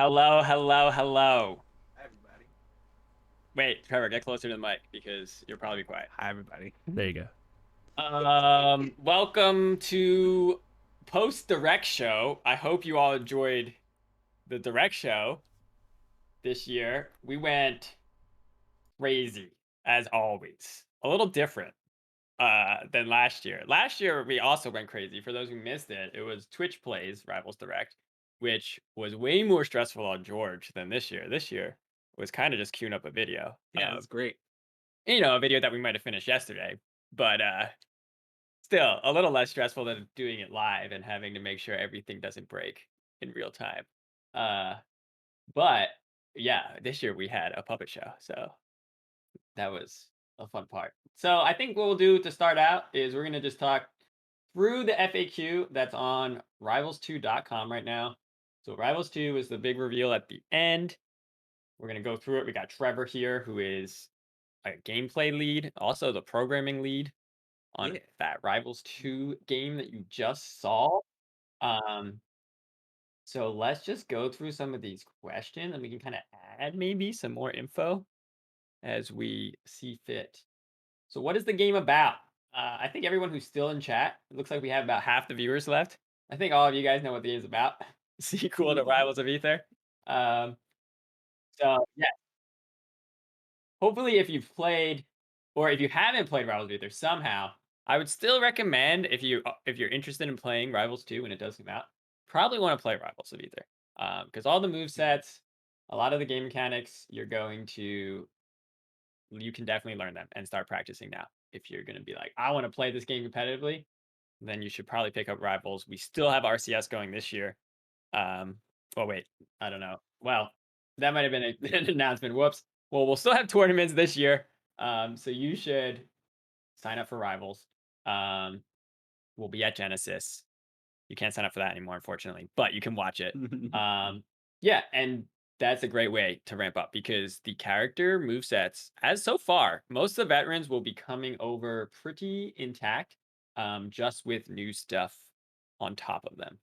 Hello, hello, hello. Hi, everybody. Wait, Trevor, get closer to the mic because you're probably quiet. Hi, everybody. There you go. Welcome to Post Direct Show. I hope you all enjoyed the Direct Show this year. We went crazy as always. A little different than last year. Last year we also went crazy. For those who missed it, it was Twitch Plays Rivals Direct, which was way more stressful on George than this year. This year was kind of just queuing up a video. Yeah, it was great. A video that we might have finished yesterday, but still a little less stressful than doing it live and having to make sure everything doesn't break in real time. Uh, but yeah, this year we had a puppet show, so that was a fun part. So I think what we'll do to start out is we're gonna just talk through the FAQ that's on rivals2.com right now. So Rivals 2 is the big reveal at the end. We're gonna go through it. We got Trevor here, who is a gameplay lead, also the programming lead on Yeah. that Rivals 2 game that you just saw. Um, so let's just go through some of these questions and we can kind of add maybe some more info as we see fit. So, what is the game about? I think everyone who's still in chat, it looks like we have about half the viewers left. I think all of you guys know what the game's about. Sequel to Rivals of Ether. Um, yeah, hopefully, if you've played or if you haven't played Rivals of Ether somehow, I would still recommend if you're interested in playing Rivals 2 when it does come out, probably want to play Rivals of Ether. Because all the move Mhm. sets, a lot of the game mechanics, you can definitely learn them and start practicing now. If you're gonna be like, I want to play this game competitively, then you should probably pick up Rivals. We still have RCS going this year. Um, oh wait, I don't know. Well, that might have been an announcement. Whoops. Well, we'll still have tournaments this year. So you should sign up for Rivals. Um, we'll be at Genesis. You can't sign up for that anymore, unfortunately, but you can watch it. Yeah, and that's a great way to ramp up because the character movesets, as so far, most of the veterans will be coming over pretty intact, just with new stuff on top of them.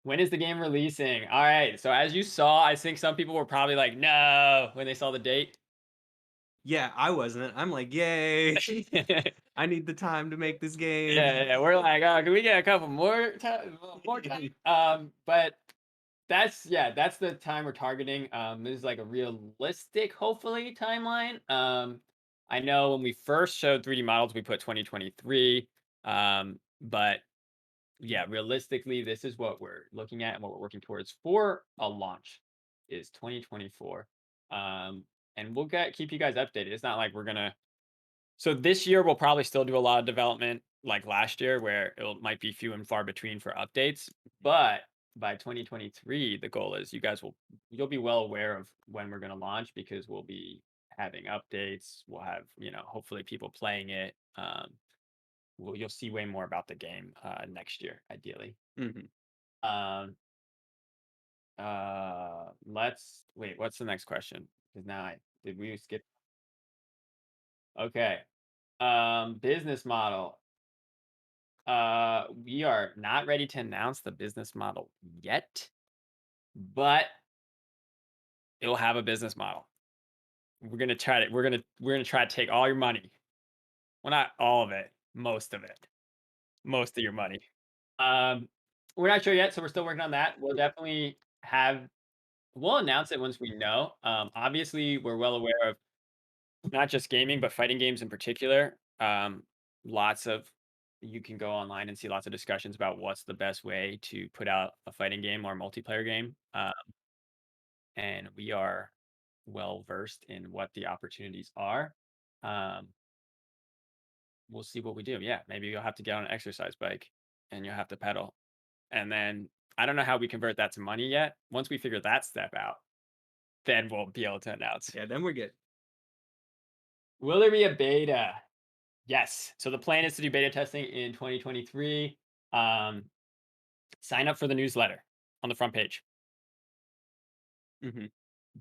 When is the game releasing? All right. So as you saw, I think some people were probably like, no, when they saw the date. Yeah, I wasn't. I'm like, yay! yeah, I need the time to make this game. yeah. We're like, oh, can we get a couple more time? More time? But that's the time we're targeting. This is like a realistic, hopefully, timeline. I know when we first showed 3D models, we put 2023. But yeah, realistically, this is what we're looking at and what we're working towards for a launch is 2024. Um, and we'll keep you guys updated. It's not like we're gonna. So this year we'll probably still do a lot of development like last year, where it might be few and far between for updates. But by 2023, the goal is you'll be well aware of when we're gonna launch because we'll be having updates. We'll have hopefully people playing it. You'll see way more about the game next year, ideally. Mhm. Um, let's wait. What's the next question? Because now I did we skip? Okay. Business model. We are not ready to announce the business model yet, but it'll have a business model. We're gonna try to. We're gonna try to take all your money. Well, not all of it. Most of it. Most of your money. Um, we're not sure yet, so we're still working on that. We'll definitely have. We'll announce it once we know. Obviously, we're well aware of not just gaming, but fighting games in particular. Lots of you can go online and see lots of discussions about what's the best way to put out a fighting game or a multiplayer game. And we are well versed in what the opportunities are. Um, we'll see what we do. Yeah, maybe you'll have to get on an exercise bike and you'll have to pedal. And then I don't know how we convert that to money yet. Once we figure that step out, then we'll be able to announce. Yeah, then we're good. Will there be a beta? Yes. So the plan is to do beta testing in 2023. Um, sign up for the newsletter on the front page Mhm.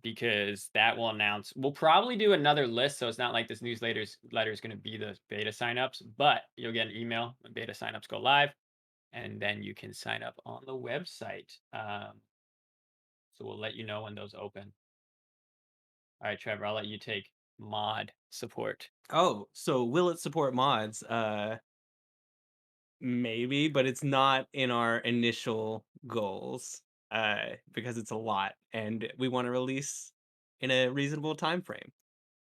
because that will announce. We'll probably do another list, so it's not like this newsletter's letter is going to be the beta signups, but you'll get an email when beta signups go live, and then you can sign up on the website. So we'll let you know when those open. All right, Trevor, I'll let you take mod support. Oh, so will it support mods? Maybe, but it's not in our initial goals, because it's a lot, and we wanna release in a reasonable time frame.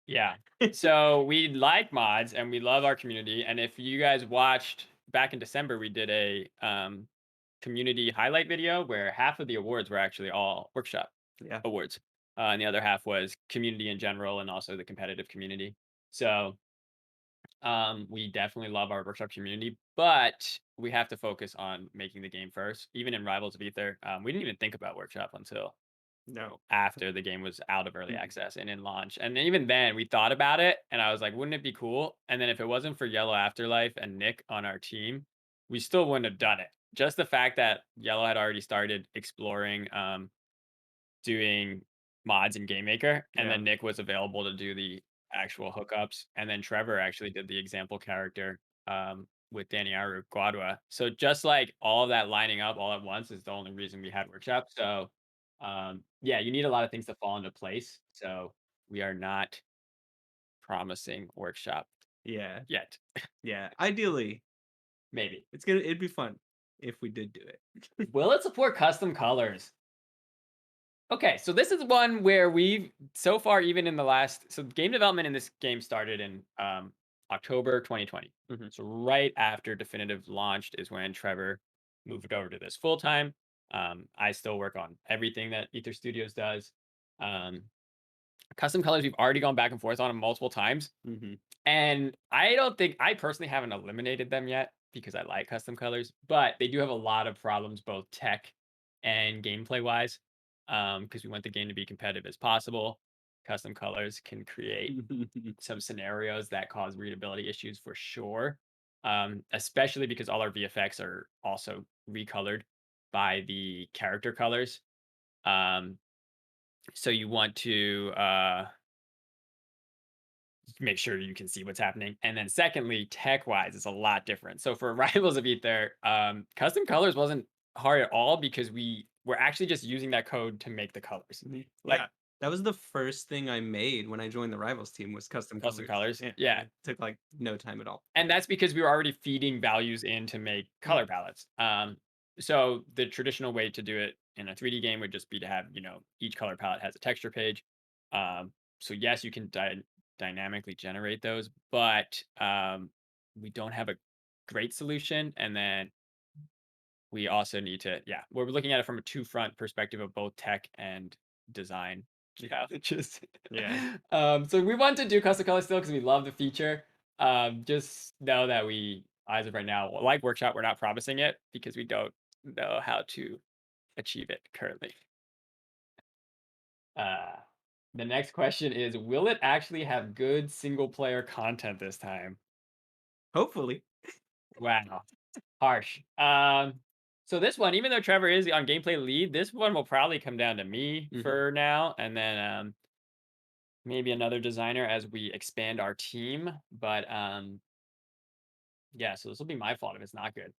Yeah. So we like mods and we love our community. And if you guys watched back in December, we did a community highlight video where half of the awards were actually all workshop Yeah. awards, and the other half was community in general and also the competitive community. So we definitely love our workshop community, but we have to focus on making the game first. Even in Rivals of Ether, we didn't even think about workshop until No. after the game was out of early Mhm. access and in launch. And even then, we thought about it, and I was like, wouldn't it be cool? And then if it wasn't for Yellow Afterlife and Nick on our team, we still wouldn't have done it. Just the fact that Yellow had already started exploring doing mods in Game Maker, and Yeah. then Nick was available to do the actual hookups, and then Trevor actually did the example character with Daniaru Guadua. So just like all of that lining up all at once is the only reason we had workshop. So yeah, you need a lot of things to fall into place. So we are not promising workshop Yeah. yet. Yeah. Ideally, Maybe. it'd be fun if we did do it. Will it support custom colors? Okay, so this is one where we've so far, even in the last, so game development in this game started in October 2020. Mhm. So right after definitive launched is when Trevor moved over to this full time. I still work on everything that Ether Studios does. Um, Custom colors we've already gone back and forth on them multiple times, Mhm. and I don't think I personally haven't eliminated them yet because I like custom colors, but they do have a lot of problems, both tech and gameplay wise. Because we want the game to be competitive as possible. Custom colors can create some scenarios that cause readability issues for sure. Especially because all our VFX are also recolored by the character colors. Um, so you want to make sure you can see what's happening. And then secondly, tech wise, it's a lot different. So for Rivals of Ether, custom colors wasn't hard at all because we were actually just using that code to make the colors. Like Yeah. That was the first thing I made when I joined the Rivals team was custom custom colors. colors. Yeah. Yeah. It took like no time at all. And that's because we were already feeding values in to make Yeah. color palettes. So the traditional way to do it in a 3D game would just be to have, each color palette has a texture page. So yes, you can dynamically generate those, but we don't have a great solution. And then we also need to, yeah, we're looking at it from a two front perspective of both tech and design challenges. Yeah. So we want to do custom color still because we love the feature. Just know that we, as of right now, like Workshop, we're not promising it because we don't know how to achieve it currently. Uh, the next question is, will it actually have good single player content this time? Hopefully. Wow. Harsh. So this one, even though Trevor is on gameplay lead, this one will probably come down to me Mhm. for now, and then maybe another designer as we expand our team. But yeah, so this will be my fault if it's not good.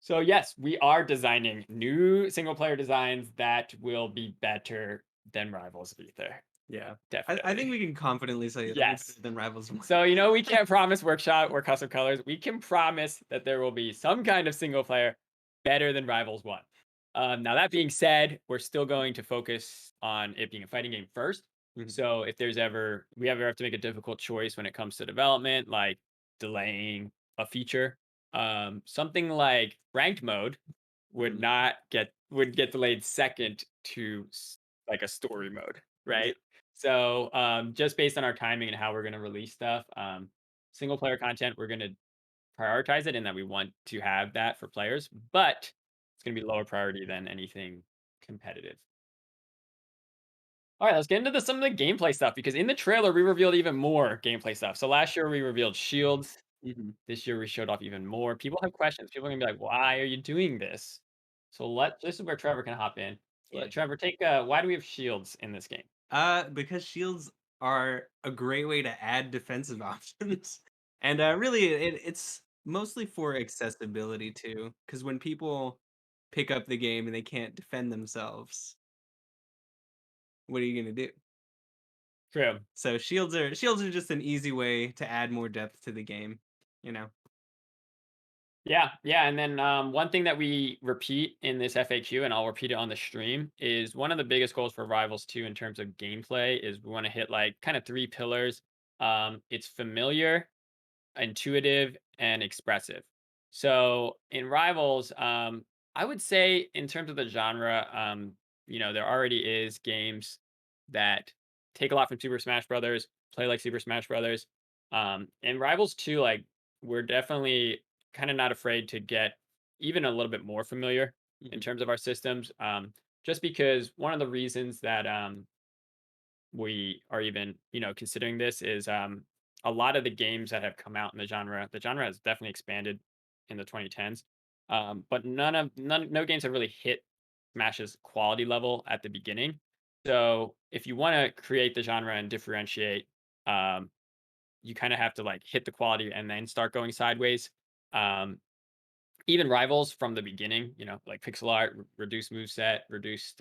So yes, we are designing new single player designs that will be better than Rivals of Ether. Yeah. I think Definitely. we can confidently say it'll be better Yes. than Rivals 1. So, we can't promise workshop or custom colors. We can promise that there will be some kind of single player better than Rivals 1. Now, that being said, we're still going to focus on it being a fighting game first. Mhm. So, if we ever have to make a difficult choice when it comes to development, like delaying a feature, something like ranked mode would Mhm. not get would get delayed second to like a story mode, Yeah. right? So, just based on our timing and how we're going to release stuff, single player content, we're going to prioritize it in that we want to have that for players, but it's going to be lower priority than anything competitive. All right, let's get into some of the gameplay stuff because in the trailer we revealed even more gameplay stuff. So last year we revealed shields. Mhm. This year we showed off even more. People have questions. People are gonna be like, "Why are you doing this?" So this is where Trevor can hop in. So Yeah. let Trevor take. Why do we have shields in this game? Because shields are a great way to add defensive options. And really it's mostly for accessibility too. Because when people pick up the game and they can't defend themselves, what are you gonna do? True. So shields are just an easy way to add more depth to the game, you know. Yeah, yeah, and then one thing that we repeat in this FAQ, and I'll repeat it on the stream, is one of the biggest goals for Rivals 2 in terms of gameplay is we want to hit like kind of three pillars. It's familiar, intuitive, and expressive. So in Rivals, I would say in terms of the genre, there already is games that take a lot from Super Smash Brothers, play like Super Smash Brothers. In Rivals 2, like we're definitely kind of not afraid to get even a little bit more familiar in Mhm, terms of our systems. Just because one of the reasons that we are even considering this is a lot of the games that have come out in the genre has definitely expanded in the 2010s, but no games have really hit smash's quality level at the beginning. So if you want to create the genre and differentiate, um, you kind of have to like hit the quality and then start going sideways. um, Even Rivals from the beginning, like pixel art, reduced moveset, reduced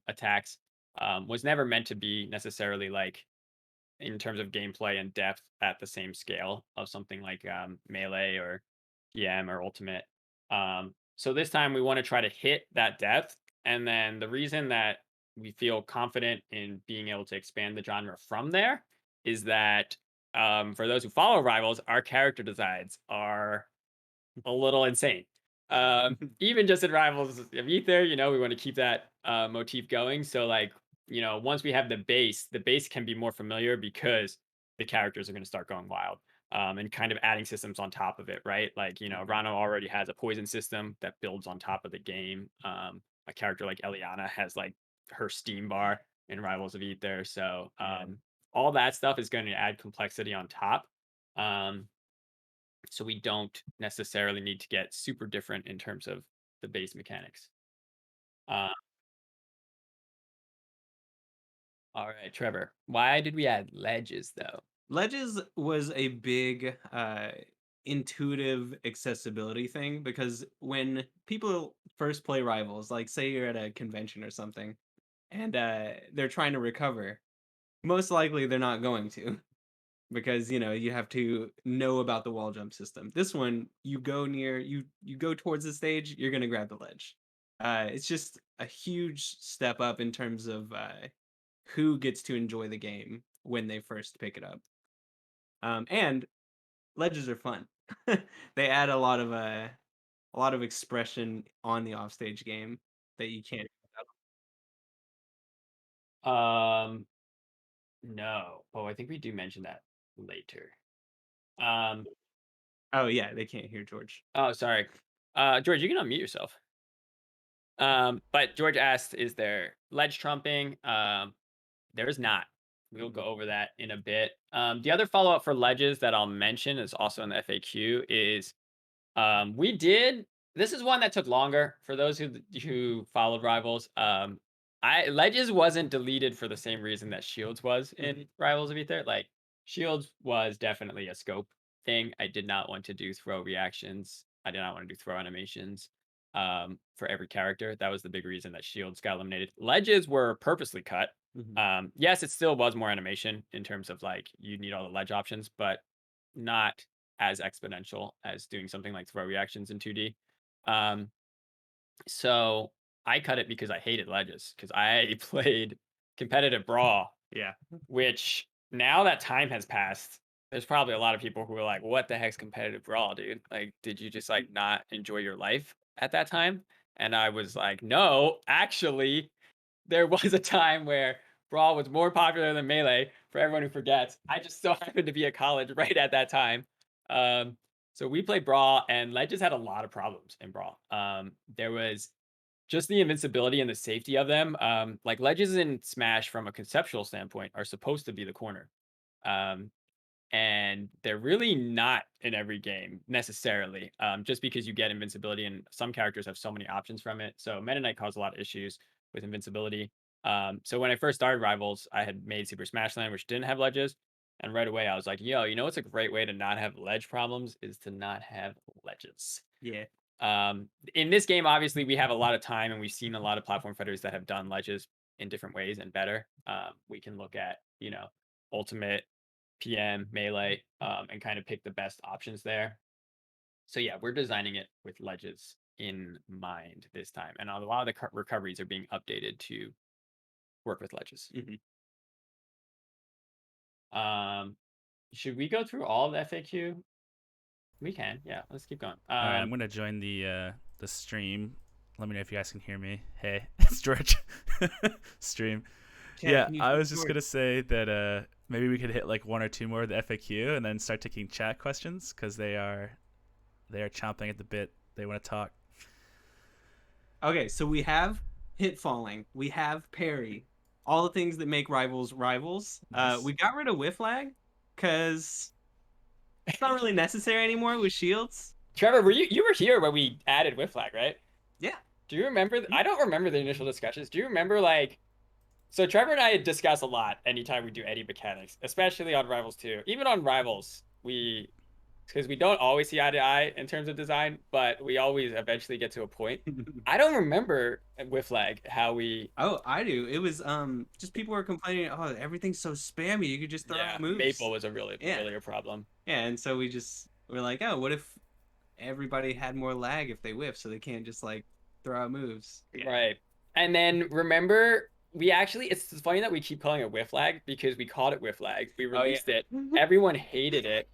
attacks, was never meant to be necessarily like in terms of gameplay and depth at the same scale of something like Melee or PM or Ultimate. So this time we want to try to hit that depth. And then the reason that we feel confident in being able to expand the genre from there is that for those who follow Rivals, our character designs are a little insane. mhm. Even just in Rivals of Ether, we want to keep that motif going. So, like, once we have the base can be more familiar because the characters are going to start going wild and kind of adding systems on top of it, right? Like, Mhm. Rano already has a poison system that builds on top of the game. A character like Eliana has like her steam bar in Rivals of Ether. So, Yeah. all that stuff is going to add complexity on top. Um, so we don't necessarily need to get super different in terms of the base mechanics. Uh, all right, Trevor. Why did we add ledges though? Ledges was a big intuitive accessibility thing because when people first play Rivals, like say you're at a convention or something, and they're trying to recover, most likely they're not going to because you have to know about the wall jump system. This one, you go towards the stage, you're gonna grab the ledge. It's just a huge step up in terms of who gets to enjoy the game when they first pick it up. And ledges are fun. They add a lot of expression on the offstage game that you can't. Um, no. Oh, I think we do mention that later. Um, Oh yeah, they can't hear George. oh, sorry. George, you can unmute yourself. But George asked, is there ledge trumping? There is not. We'll go Mhm. over that in a bit. The other follow up for ledges that I'll mention is also in the FAQ is we did. This is one that took longer for those who followed Rivals. I Ledges wasn't deleted for the same reason that Shields was in Rivals of Ether. Like Shields was definitely a scope thing. I did not want to do throw reactions. I did not want to do throw animations for every character. That was the big reason that Shields got eliminated. Ledges were purposely cut. Mhm. Yes, it still was more animation in terms of like you need all the ledge options, but not as exponential as doing something like throw reactions in 2D. Um, so I cut it because I hated ledges because I played competitive brawl, Yeah. which now that time has passed, there's probably a lot of people who are like, "What the heck's competitive brawl, dude? Like, did you just like not enjoy your life at that time?" And I was like, "No, actually, there was a time where Brawl was more popular than Melee. For everyone who forgets, I just so happened to be at college right at that time. Um, so we played Brawl, and Ledges had a lot of problems in Brawl. There was just the invincibility and the safety of them. Like Ledges in Smash, from a conceptual standpoint, are supposed to be the corner. Um, and they're really not in every game necessarily, just because you get invincibility and some characters have so many options from it. So Meta Knight caused a lot of issues with invincibility. So when I first started Rivals, I had made Super Smash Land, which didn't have ledges. And right away, I was like, yo, what's a great way to not have ledge problems is to not have ledges. Yeah. In this game, obviously, we have a lot of time and we've seen a lot of platform fighters that have done ledges in different ways and better. We can look at, ultimate, PM, melee, and kind of pick the best options there. So yeah, we're designing it with ledges in mind this time, and a lot of the recoveries are being updated to work with ledges. Mhm. Um, should we go through all of the FAQ? We can, yeah. Let's keep going. All right, I'm gonna join the stream. Let me know if you guys can hear me. Hey, it's George. Stream. Chat, Yeah, can you I hear was just George? gonna say that maybe we could hit like one or two more of the FAQ and then start taking chat questions because they are chomping at the bit. They want to talk. Okay, so we have hit falling, we have parry, all the things that make rivals rivals. Nice. We got rid of whiff lag because it's not really necessary anymore with shields. Trevor, you were here when we added whiff flag, right? Yeah. Do you remember? I don't remember the initial discussions. Do you remember like? So Trevor and I discuss a lot anytime we do any mechanics, especially on Rivals 2. Even on Rivals, because we don't always see eye to eye in terms of design, but we always eventually get to a point. I don't remember with lag how we. Oh, I do. It was just people were complaining, oh, everything's so spammy. You could just throw Yeah, out moves. Maple was a really Yeah. really a problem. Yeah, and so we're like, oh, what if everybody had more lag if they whiff, so they can't just like throw out moves? Yeah. Right. And then remember, we actually, it's funny that we keep calling it whiff lag because we called it whiff lag. We Oh yeah. released it. Everyone hated it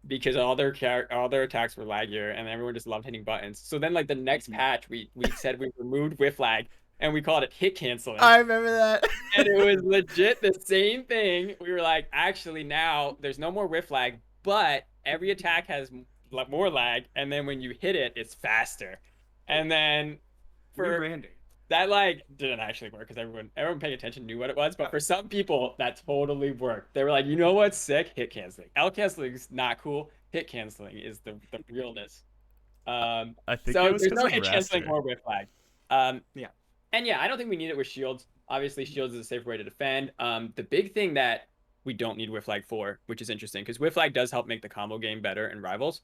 because all their attacks were laggier and everyone just loved hitting buttons. So then like the next patch we said we removed whiff lag and we called it hit canceling. I remember that. And it was legit the same thing. We were like, actually now there's no more whiff lag, but every attack has more lag, and then when you hit it, it's faster. And then for Rebranding. that like didn't actually work because everyone paying attention knew what it was, but for some people that totally worked. They were like, you know what's sick? Hit canceling. L canceling is not cool. Hit canceling is the realness. I think it So was there's because no of hit canceling Raster. or whip flag. Yeah. And yeah, I don't think we need it with shields. Obviously, shields is a safer way to defend. The big thing that we don't need whip flag for, which is interesting, because whip flag does help make the combo game better in rivals.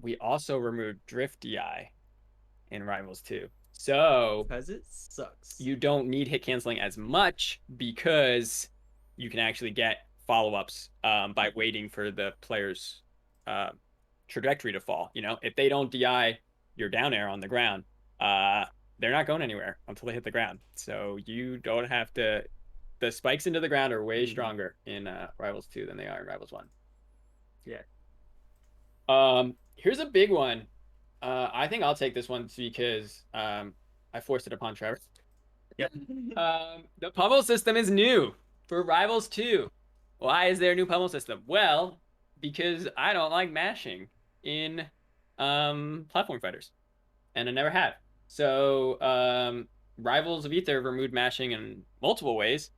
We also removed drift DI in rivals too. So Because it sucks. you don't need hit canceling as much because you can actually get follow-ups by waiting for the player's uh, trajectory to fall. If they don't DI your down air on the ground, they're not going anywhere until they hit the ground. So you don't have to. The spikes into the ground are way stronger in Rivals 2 than they are in Rivals 1. Yeah. Here's a big one. I think I'll take this one because I forced it upon Trevor. Yep. The Pommel system is new for Rivals 2. Why is there a new Pommel system? Well, because I don't like mashing in platform fighters, and I never have. So Rivals of Ether removed mashing in multiple ways.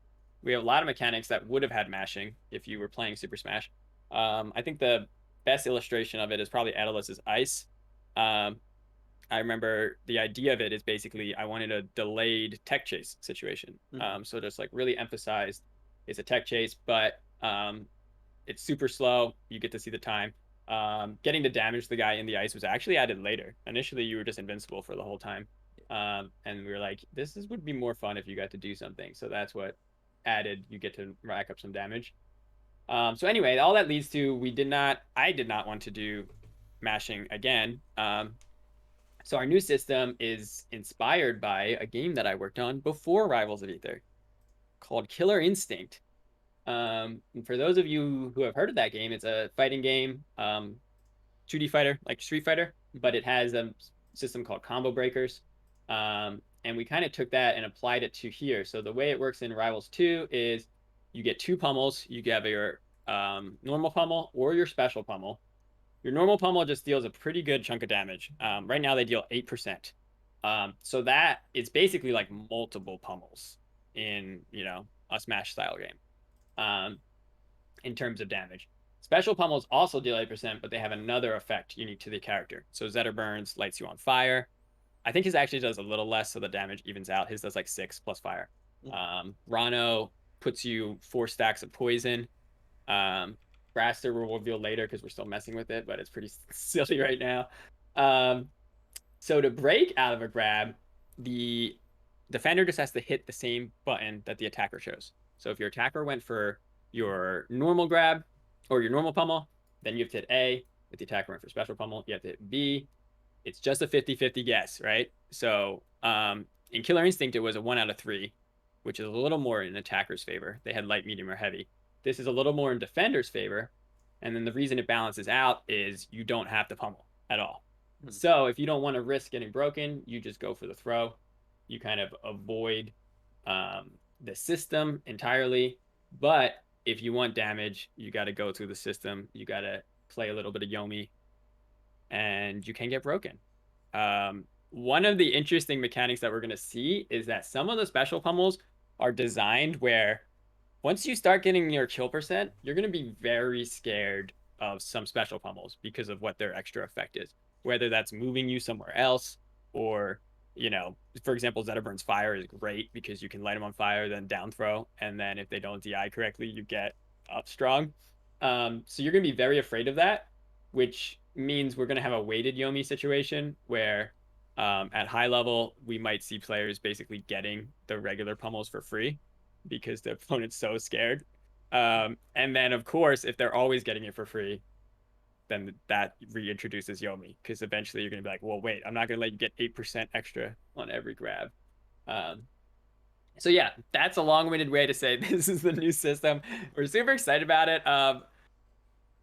We have a lot of mechanics that would have had mashing if you were playing Super Smash. I think the best illustration of it is probably Aedolus's Ice. Um, I remember the idea of it is basically I wanted a delayed tech chase situation. So just like really emphasized it's a tech chase, but it's super slow. You get to see the time. Getting to damage the guy in the ice was actually added later. Initially, you were just invincible for the whole time. And we were like, would be more fun if you got to do something. So that's what added. You get to rack up some damage. So anyway, all that leads to I did not want to do mashing again. So our new system is inspired by a game that I worked on before Rivals of Ether called Killer Instinct. And for those of you who have heard of that game, it's a fighting game, 2D fighter, like Street Fighter, but it has a system called Combo Breakers. And we kind of took that and applied it to here. So the way it works in Rivals 2 is you get two pummels. You have your normal pummel or your special pummel. Your normal pummel just deals a pretty good chunk of damage. Right now they deal 8%. So that is basically like multiple pummels in, a Smash style game in terms of damage. Special pummels also deal 8%, but they have another effect unique to the character. So Zetter Burns lights you on fire. I think his actually does a little less, so the damage evens out. His does like 6 plus fire. Rano puts you 4 stacks of poison. Braster will reveal later because we're still messing with it, but it's pretty silly right now. So to break out of a grab, the defender just has to hit the same button that the attacker shows. So if your attacker went for your normal grab or your normal pummel, then you have to hit A. If the attacker went for special pummel, you have to hit B. It's just a 50-50 guess, right? So in Killer Instinct, it was a 1 out of 3, which is a little more in attacker's favor. They had light, medium, or heavy. This is a little more in defender's favor. And then the reason it balances out is you don't have to pummel at all. So if you don't want to risk getting broken, you just go for the throw. You kind of avoid the system entirely. But if you want damage, you got to go through the system. You got to play a little bit of Yomi, and you can get broken. One of the interesting mechanics that we're going to see is that some of the special pummels are designed where once you start getting your kill percent, you're going to be very scared of some special pummels because of what their extra effect is. Whether that's moving you somewhere else or, for example, Zetterburn's fire is great because you can light them on fire, then down throw. And then if they don't DI correctly, you get up strong. So you're going to be very afraid of that, which means we're going to have a weighted Yomi situation where at high level, we might see players basically getting the regular pummels for free because the opponent's so scared. And then, of course, if they're always getting it for free, then that reintroduces Yomi because eventually you're going to be like, well, wait, I'm not going to let you get 8% extra on every grab. So yeah, that's a long-winded way to say this is the new system. We're super excited about it.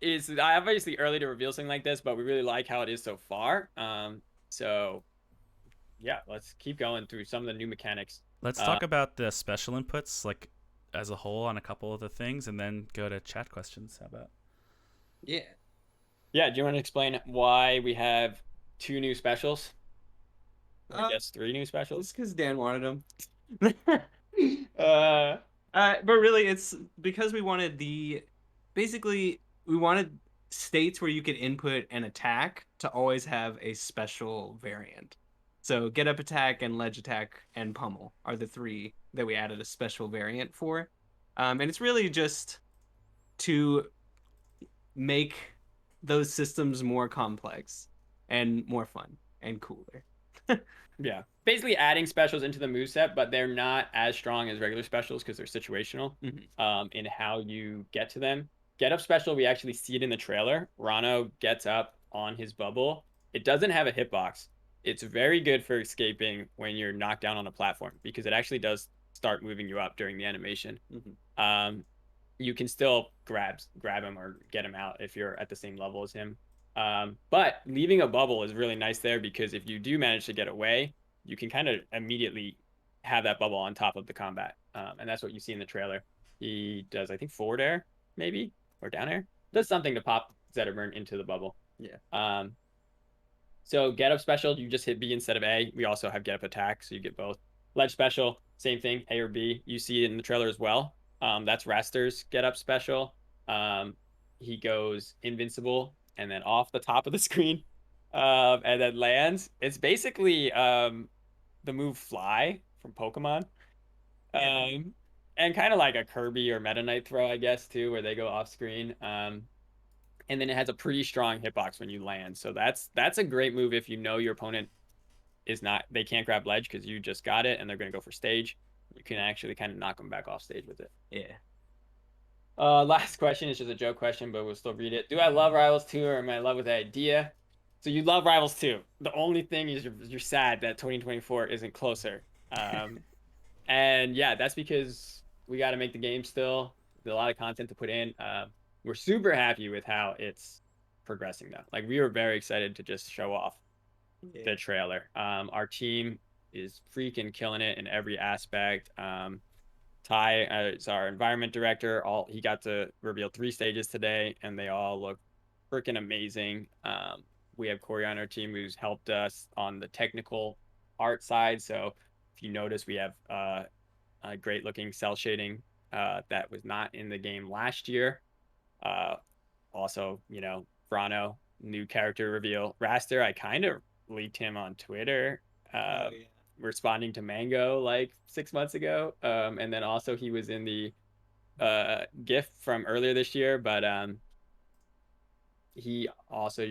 It's obviously early to reveal something like this, but we really like how it is so far. So yeah, let's keep going through some of the new mechanics. Let's talk about the special inputs, like as a whole, on a couple of the things, and then go to chat questions. How about? Yeah. Yeah, do you want to explain why we have 2 new specials? Or I guess 3 new specials? It's because Dan wanted them. But really, it's because we wanted basically, we wanted states where you could input an attack to always have a special variant. So get up attack and ledge attack and pummel are the 3 that we added a special variant for. And it's really just to make those systems more complex and more fun and cooler. Yeah. Basically adding specials into the moveset, but they're not as strong as regular specials because they're situational in how you get to them. Get up special, we actually see it in the trailer. Rano gets up on his bubble. It doesn't have a hitbox. It's very good for escaping when you're knocked down on a platform because it actually does start moving you up during the animation. You can still grab him or get him out if you're at the same level as him. But leaving a bubble is really nice there because if you do manage to get away, you can kind of immediately have that bubble on top of the combat. And that's what you see in the trailer. He does, I think, forward air, maybe, or down air. Does something to pop Zetterburn into the bubble. Yeah. So get up special, you just hit B instead of A. We also have get up attack, so you get both. Ledge special, same thing, A or B. You see it in the trailer as well. That's Raster's get up special. He goes invincible and then off the top of the screen and then lands. It's basically the move Fly from Pokemon. And kind of like a Kirby or Meta Knight throw, I guess, too, where they go off screen. And then it has a pretty strong hitbox when you land. So that's a great move if you know your opponent is not, they can't grab ledge because you just got it and they're going to go for stage. You can actually kind of knock them back off stage with it. Yeah. Last question is just a joke question, but we'll still read it. Do I love Rivals 2 or am I in love with the idea? So you love Rivals 2. The only thing is you're sad that 2024 isn't closer. And yeah, that's because we got to make the game still. There's a lot of content to put in. We're super happy with how it's progressing though. Like we were very excited to just show off the trailer. Our team is freaking killing it in every aspect. Ty is our environment director. He got to reveal 3 stages today, and they all look freaking amazing. We have Corey on our team who's helped us on the technical art side. So if you notice, we have a great looking cell shading that was not in the game last year. Also, Frano, new character reveal. Raster, I kind of leaked him on Twitter. Responding to Mango like 6 months ago. And then also he was in the GIF from earlier this year, but you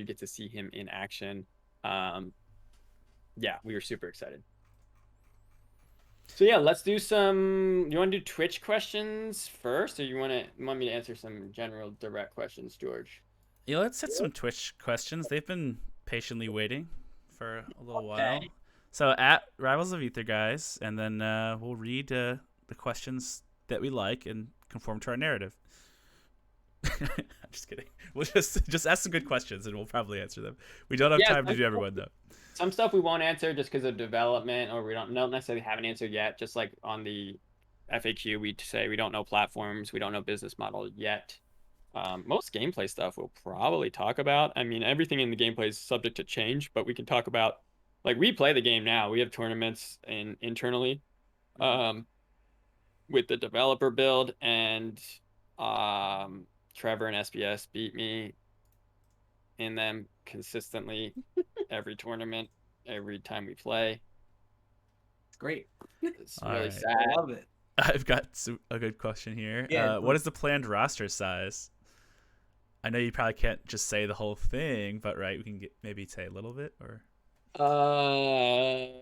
get to see him in action. Yeah, we were super excited. So yeah, let's do some. You want to do Twitch questions first, or want me to answer some general direct questions, George? Yeah, let's hit some Twitch questions. They've been patiently waiting for a little while. Okay. So at Rivals of Ether, guys, and then we'll read the questions that we like and conform to our narrative. I'm just kidding. We'll just ask some good questions and we'll probably answer them. We don't have Yeah, time to do everyone though. some stuff we won't answer just because of development, or we don't necessarily have an answer yet. Just like on the FAQ, we say we don't know platforms, we don't know business model yet. Most gameplay stuff we'll probably talk about. I mean, everything in the gameplay is subject to change, but we can talk about, like, we play the game now. We have tournaments internally with the developer build, and Trevor and SBS beat me in them consistently every tournament, every time we play. It's great. It's All really right. sad. I love it. I've got a good question here. Yeah, what is the planned roster size? I know you probably can't just say the whole thing, but right, we can maybe say a little bit, or I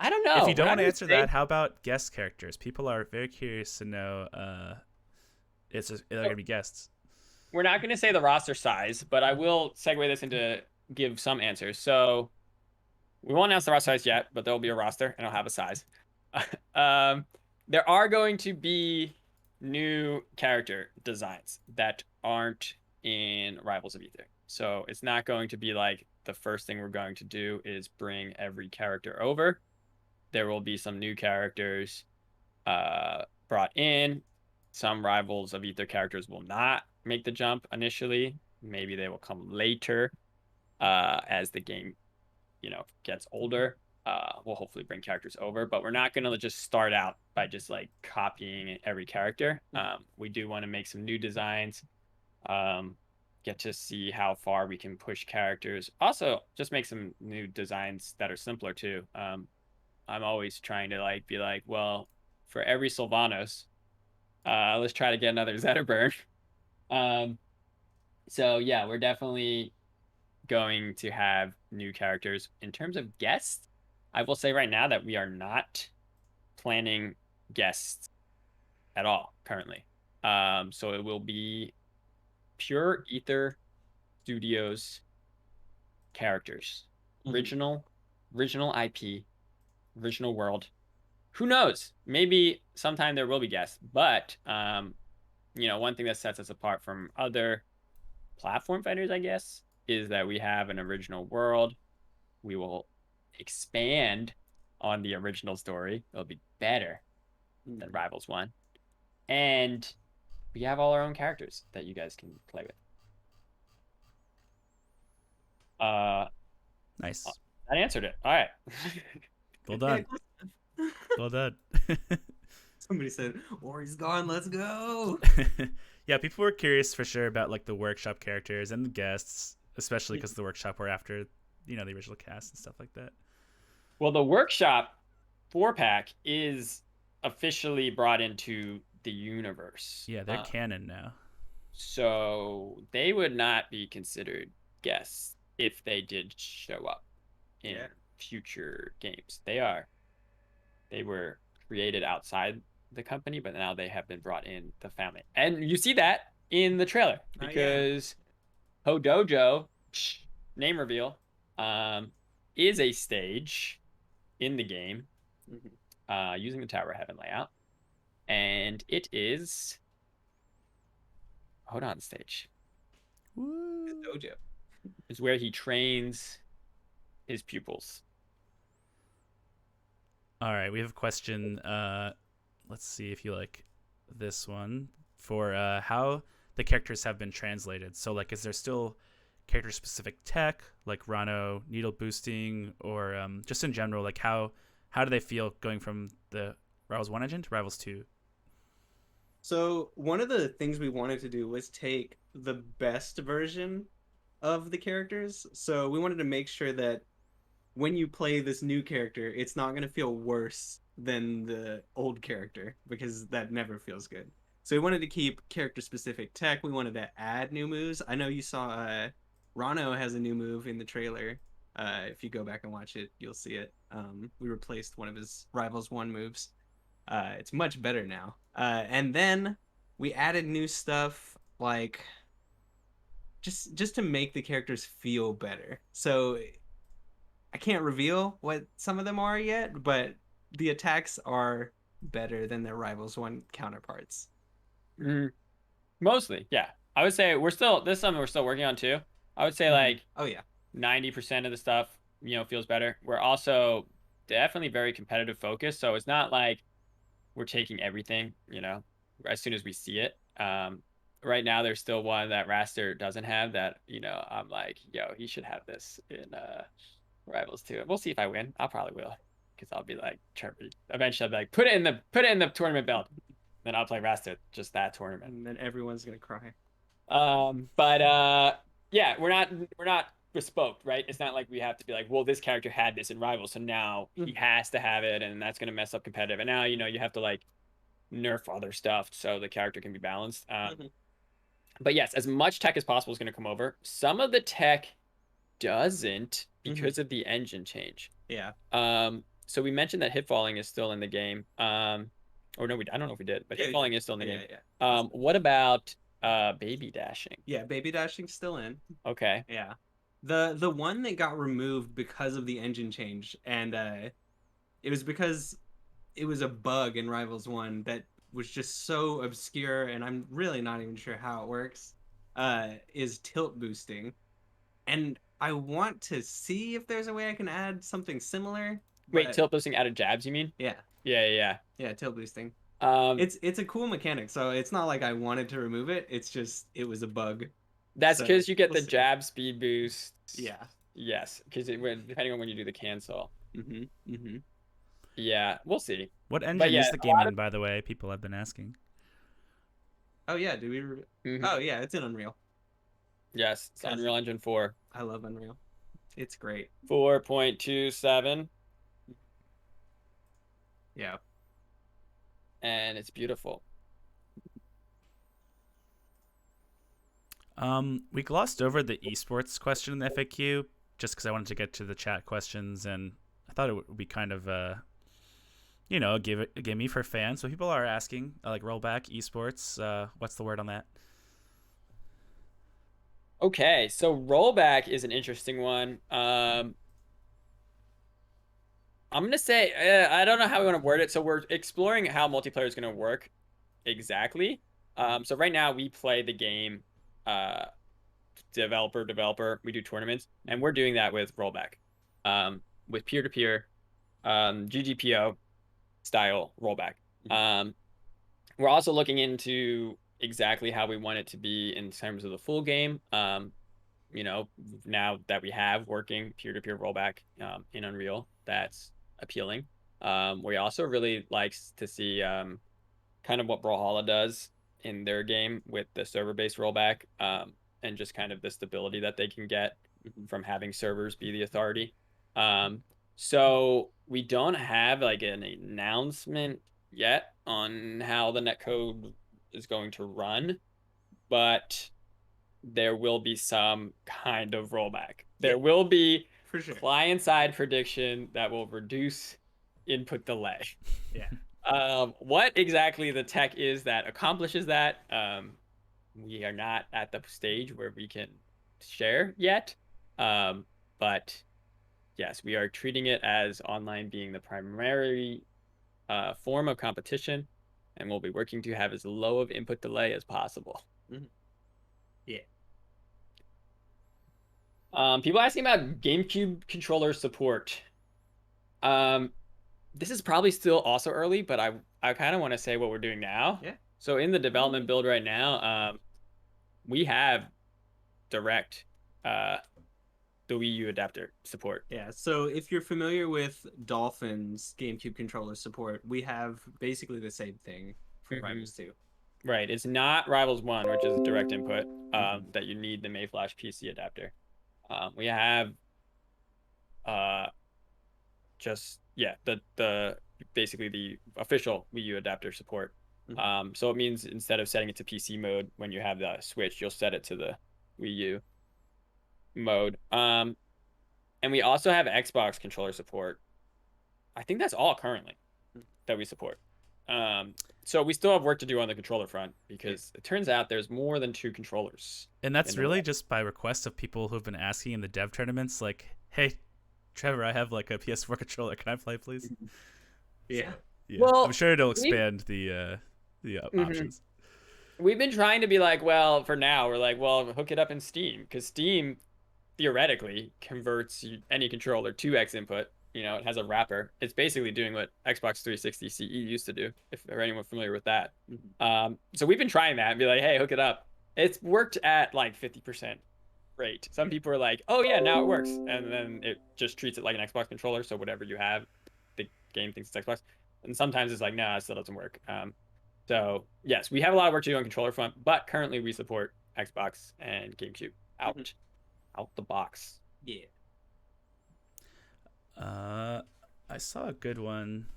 don't know. if you don't We're not want to gonna answer say- that, how about guest characters? People are very curious to know. They're gonna be guests. We're not going to say the roster size, but I will segue this into give some answers. So we won't announce the roster size yet, but there will be a roster and it'll have a size. There are going to be new character designs that aren't in Rivals of Ether. So it's not going to be like the first thing we're going to do is bring every character over. There will be some new characters brought in. Some Rivals of Ether characters will not make the jump initially. Maybe they will come later as the game, gets older. We'll hopefully bring characters over, but we're not gonna just start out by just like copying every character. We do want to make some new designs. Get to see how far we can push characters. Also, just make some new designs that are simpler too. I'm always trying to be like, well, for every Sylvanos, let's try to get another Zetterburn. So yeah, we're definitely going to have new characters. In terms of guests, I will say right now that we are not planning guests at all currently. So it will be pure Ether Studios characters, original IP, original world. Who knows? Maybe sometime there will be guests, but one thing that sets us apart from other platform fighters, I guess, is that we have an original world. We will expand on the original story. It'll be better than Rivals 1. And we have all our own characters that you guys can play with. Nice. I answered it. All right. Well done. Well done. Somebody said, "Ori's gone. Let's go." Yeah, people were curious for sure about like the workshop characters and the guests, especially because the workshop were after, the original cast and stuff like that. Well, the workshop 4-pack is officially brought into the universe. Yeah, they're canon now. So they would not be considered guests if they did show up in future games. They were created outside the company, but now they have been brought in the family. And you see that in the trailer because Ho Dojo, name reveal, is a stage in the game using the Tower of Heaven layout. And it is Hodon's stage. The dojo. Is where he trains his pupils. All right, we have a question. Let's see if you like this one for how the characters have been translated. So, like, is there still character-specific tech, like Rano needle boosting, or just in general, like how do they feel going from the Rivals 1 engine to Rivals 2? So one of the things we wanted to do was take the best version of the characters. So we wanted to make sure that when you play this new character, it's not going to feel worse than the old character, because that never feels good. So we wanted to keep character-specific tech. We wanted to add new moves. I know you saw Rano has a new move in the trailer. If you go back and watch it, you'll see it. We replaced one of his Rivals 1 moves. It's much better now. And then we added new stuff like just to make the characters feel better. So I can't reveal what some of them are yet, but the attacks are better than their Rivals 1 counterparts. Mostly, yeah. I would say this is something we're still working on too. I would say like Oh yeah. 90% of the stuff, feels better. We're also definitely very competitive focused, so it's not like we're taking everything, as soon as we see it. Right now there's still one that Raster doesn't have that, I'm like, yo, he should have this in Rivals too. We'll see if I win. I'll probably will. Because I'll be like, eventually I'll be like, put it in the tournament belt. Then I'll play Raster just that tournament. And then everyone's gonna cry. Yeah, we're not bespoke, right? It's not like we have to be like, well, this character had this in Rivals, so now he has to have it, and that's gonna mess up competitive. And now you have to like nerf other stuff so the character can be balanced. But yes, as much tech as possible is gonna come over. Some of the tech doesn't because of the engine change. Yeah. So we mentioned that hit falling is still in the game. Or no, I don't know if we did, but hit falling is still in the game. Yeah. What about baby dashing? Yeah, baby dashing's still in. Okay. Yeah. The one that got removed because of the engine change, and it was because it was a bug in Rivals 1 that was just so obscure, and I'm really not even sure how it works, is tilt boosting. And I want to see if there's a way I can add something similar. Wait, tilt boosting out of jabs, you mean? Yeah. Yeah. Yeah, tilt boosting. It's a cool mechanic, so it's not like I wanted to remove it. It's just it was a bug. That's because you get the jab speed boost. Yeah. Yes, because depending on when you do the cancel. Mm-hmm. Yeah, we'll see. What engine is the game in, by the way? People have been asking. Oh yeah, do we? Oh yeah, it's in Unreal. Yes, it's Unreal Engine 4. I love Unreal. It's great. 4.27. Yeah. And it's beautiful. We glossed over the esports question in the FAQ just because I wanted to get to the chat questions, and I thought it would be kind of a gimme for fans. So people are asking, like, rollback esports. What's the word on that? Okay, so rollback is an interesting one. I'm gonna say I don't know how we want to word it. So we're exploring how multiplayer is gonna work exactly. So right now we play the game, developer. We do tournaments, and we're doing that with rollback, with peer-to-peer, GGPO style rollback. We're also looking into exactly how we want it to be in terms of the full game. Now that we have working peer-to-peer rollback in Unreal, that's appealing. We also really likes to see kind of what Brawlhalla does in their game with the server-based rollback, and just kind of the stability that they can get from having servers be the authority. So we don't have like an announcement yet on how the netcode is going to run, but there will be some kind of rollback. There will be for sure client-side prediction that will reduce input delay. Yeah. What exactly the tech is that accomplishes that, we are not at the stage where we can share yet. But yes, we are treating it as online being the primary form of competition, and we'll be working to have as low of input delay as possible. Yeah. People asking about GameCube controller support. This is probably still also early, but I kind of want to say what we're doing now. Yeah. So in the development build right now, we have direct the Wii U Adapter support. Yeah, so if you're familiar with Dolphin's GameCube controller support, we have basically the same thing for Rivals 2. Right, it's not Rivals 1, which is direct input, that you need the Mayflash PC adapter. We have the basically the official Wii U adapter support. So it means instead of setting it to PC mode when you have the Switch, you'll set it to the Wii U mode. And we also have Xbox controller support. I think that's all currently that we support. So we still have work to do on the controller front because it turns out there's more than 2 controllers. And that's in the really world. just by request of people who've been asking in the dev tournaments, like, "Hey, Trevor, I have like a PS4 controller. Can I play, please?" Yeah. Yeah, Well, I'm sure it'll we- expand the Mhm. options. We've been trying to be like, well, for now, we're like, well, hook it up in Steam because Steam theoretically converts any controller to X input. You know, it has a wrapper. It's basically doing what Xbox 360 CE used to do, if anyone familiar with that. So we've been trying that and be like, hey, hook it up. It's worked at like 50% rate. Some people are like, oh yeah, now it works. And then it just treats it like an Xbox controller. So whatever you have, the game thinks it's Xbox. And sometimes it's like, no, it still doesn't work. So yes, we have a lot of work to do on controller front, but currently we support Xbox and GameCube out the box. Yeah. I saw a good one.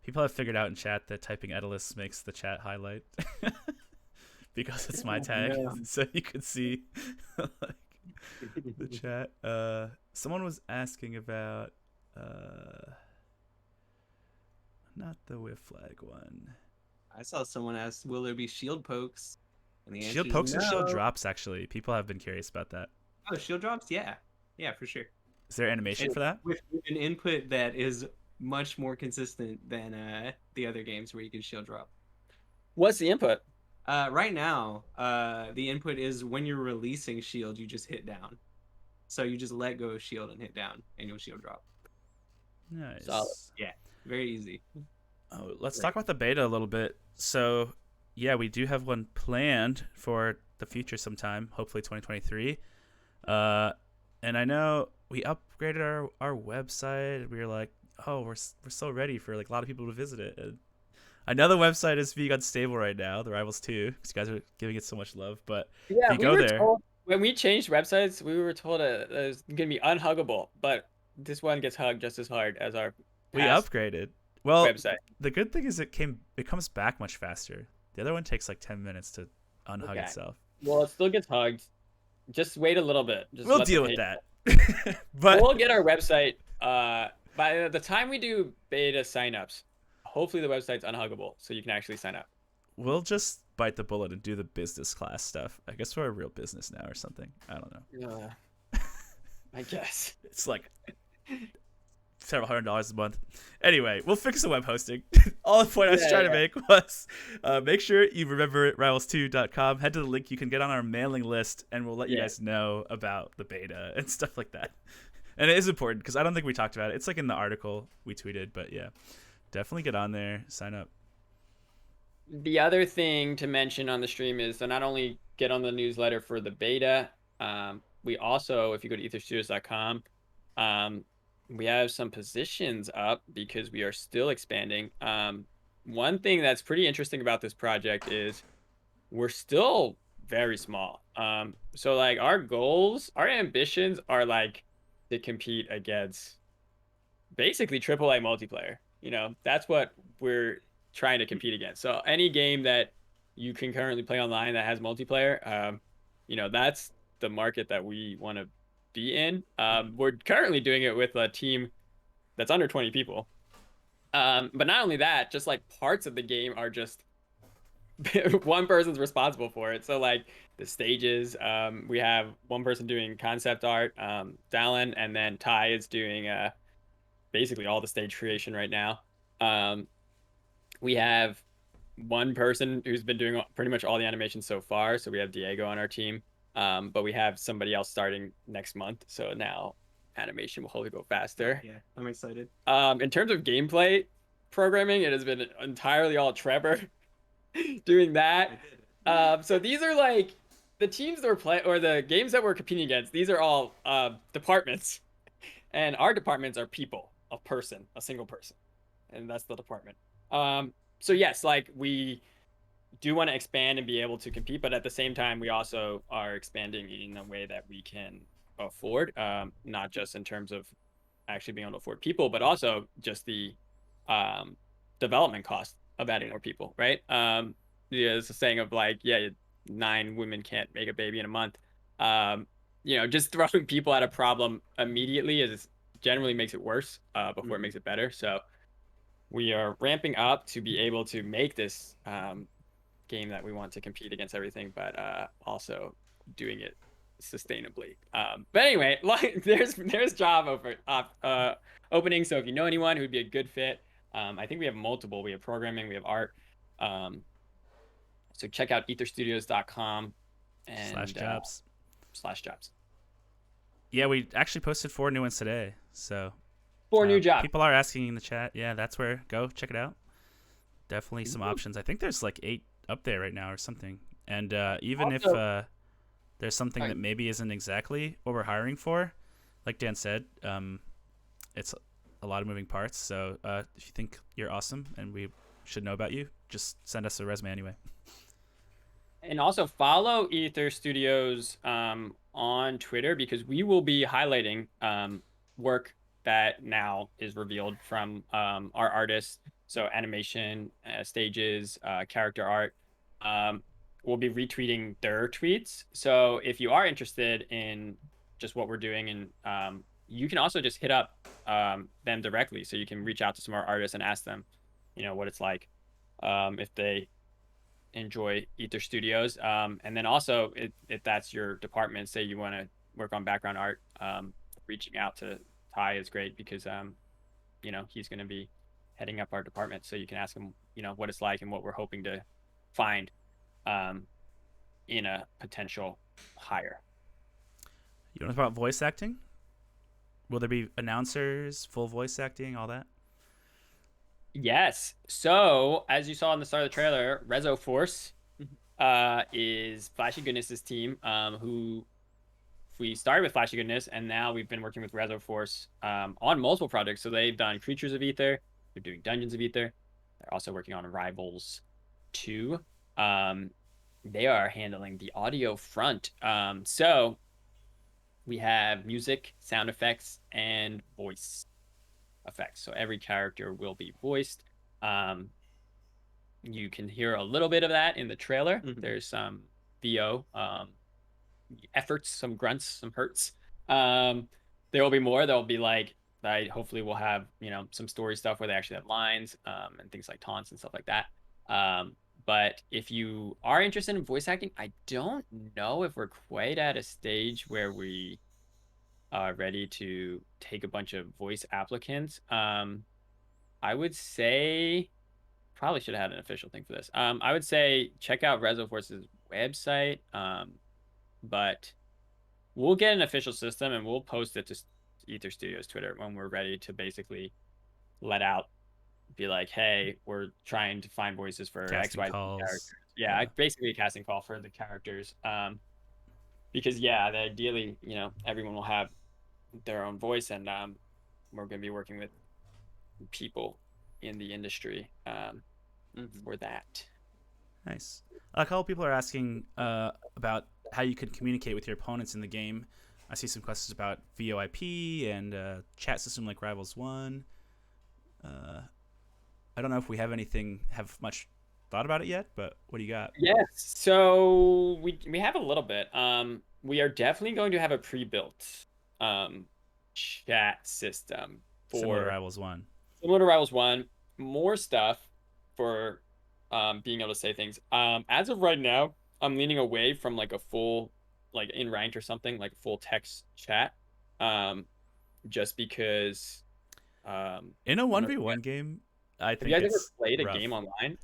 People have figured out in chat that typing Edalus makes the chat highlight because it's my tag, so you could see like the chat. Someone was asking about not the whiff flag one. I saw someone ask, "Will there be shield pokes?" And the Shield answer pokes is and shield no. drops. Actually, people have been curious about that. Oh, shield drops? Yeah, for sure. Is there animation for that? With an input that is much more consistent than the other games where you can shield drop. What's the input? Right now, the input is when you're releasing shield, you just hit down. So you just let go of shield and hit down, and you'll shield drop. Nice. Solid. Yeah, very easy. Oh, let's talk about the beta a little bit. So, yeah, we do have one planned for the future sometime, hopefully 2023. And I know we upgraded our website. We were like, oh, we're so ready for like a lot of people to visit it. And I know the website is being unstable right now, the Rivals 2, because you guys are giving it so much love. But Yeah, if you go there, told, when we changed websites, we were told it was gonna be unhuggable, but this one gets hugged just as hard as our we past upgraded. Well, website. the good thing is it comes back much faster. The other one takes like 10 minutes to unhug Okay. itself. Well, it still gets hugged. Just wait a little bit. Just We'll let the deal with page- that. But we'll get our website. By the time we do beta signups, hopefully the website's unhuggable, so you can actually sign up. we'll just bite the bullet and do the business class stuff. I guess we're a real business now or something. I don't know. I guess. It's like several $100s a month. Anyway, we'll fix the web hosting. All the point I was trying to make was make sure you remember rivals2.com. Head to the link. You can get on our mailing list, and we'll let you guys know about the beta and stuff like that. And it is important because I don't think we talked about it. It's like in the article we tweeted, but yeah, definitely get on there, sign up. The other thing to mention on the stream is to not only get on the newsletter for the beta, we also, if you go to etherstudios.com, we have some positions up because we are still expanding. One thing that's pretty interesting about this project is we're still very small. So like our goals, our ambitions are like to compete against basically AAA multiplayer. You know, that's what we're trying to compete against. So any game that you can currently play online that has multiplayer, you know, that's the market that we want to be in. We're currently doing it with a team that's under 20 people. But not only that, just like parts of the game are just one person's responsible for it. So like the stages, we have one person doing concept art, Dallin, and then Ty is doing basically all the stage creation right now. We have one person who's been doing pretty much all the animations so far. So we have Diego on our team, but we have somebody else starting next month. So now animation will hopefully go faster. Yeah, I'm excited. In terms of gameplay programming, it has been entirely all Trevor doing that. So these are like the teams that we're playing or the games that we're competing against. These are all departments, and our departments are people, a single person, and that's the department. So yes, like we do want to expand and be able to compete, but at the same time, we also are expanding in a way that we can afford, not just in terms of actually being able to afford people, but also just the development cost of adding more people, right? Yeah, it's a saying of like, yeah, 9 women can't make a baby in a month. You know, just throwing people at a problem immediately is generally makes it worse before it makes it better. So we are ramping up to be able to make this game that we want to compete against everything, but also doing it sustainably. But anyway, like there's job openings. So if you know anyone who'd be a good fit, I think we have multiple. We have programming, we have art. So check out etherstudios.com and /jobs. /jobs. Yeah, we actually posted 4 new ones today. So 4 new jobs. People are asking in the chat. Yeah, that's where go check it out. Definitely some options. I think there's like 8 up there right now or something. And even Also, if there's something that maybe isn't exactly what we're hiring for, like Dan said, it's a lot of moving parts. So if you think you're awesome and we should know about you, just send us a resume anyway. And also follow Ether Studios on Twitter, because we will be highlighting work that now is revealed from our artists. So animation, stages, character art. We'll be retweeting their tweets. So if you are interested in just what we're doing, and you can also just hit up them directly. So you can reach out to some of our artists and ask them, what it's like, if they enjoy Ether Studios. And then also, if that's your department, say you want to work on background art, reaching out to Ty is great, because he's going to be heading up our department. So you can ask him, what it's like and what we're hoping to find in a potential hire. You know about voice acting? Will there be announcers, full voice acting, all that? Yes. So as you saw in the start of the trailer, Rezo Force is Flashy Goodness's team, who we started with Flashy Goodness, and now we've been working with Rezo Force on multiple projects. So they've done Creatures of Ether, they're doing Dungeons of Ether, they're also working on Rivals 2. They are handling the audio front. So we have music, sound effects, and voice effects. So every character will be voiced. You can hear a little bit of that in the trailer. There's some VO efforts, some grunts, some hurts. There will be more. There'll be like, I hopefully will have some story stuff where they actually have lines and things like taunts and stuff like that. But if you are interested in voice acting, I don't know if we're quite at a stage where we are ready to take a bunch of voice applicants. I would say, probably should have had an official thing for this. I would say check out Rezo Force's website. But we'll get an official system and we'll post it to Ether Studios Twitter when we're ready to basically let out, be like, hey, we're trying to find voices for Casting XYZ calls. characters. Yeah, basically a casting call for the characters. Because ideally, everyone will have their own voice, and we're going to be working with people in the industry for that. Nice. A couple people are asking about how you can communicate with your opponents in the game. I see some questions about VoIP and chat system like Rivals 1. I don't know if we have much thought about it yet, but what do you got? Yes, so we have a little bit. We are definitely going to have a pre-built chat system for similar to Rivals 1. Similar to Rivals 1, more stuff for being able to say things. As of right now, I'm leaning away from like a full, like in ranked or something, like full text chat. Just because in a 1v1 game, I think have you guys it's ever played rough. a game online?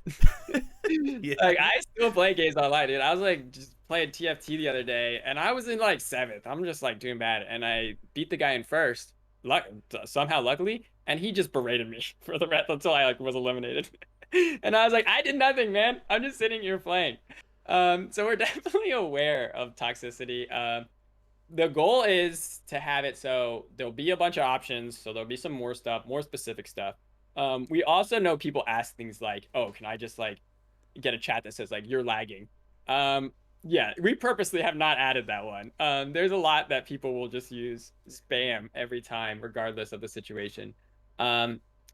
Yeah. Like, I still play games online, dude. I was like just playing TFT the other day, and I was in like 7th. I'm just like doing bad, and I beat the guy in first. Luckily, and he just berated me for the rest until I like was eliminated. And I was like, I did nothing, man. I'm just sitting here playing. So we're definitely aware of toxicity. The goal is to have it so there'll be a bunch of options. So there'll be some more stuff, more specific stuff. We also know people ask things like, oh, can I just like get a chat that says like you're lagging? Yeah, we purposely have not added that one. There's a lot that people will just use spam every time, regardless of the situation.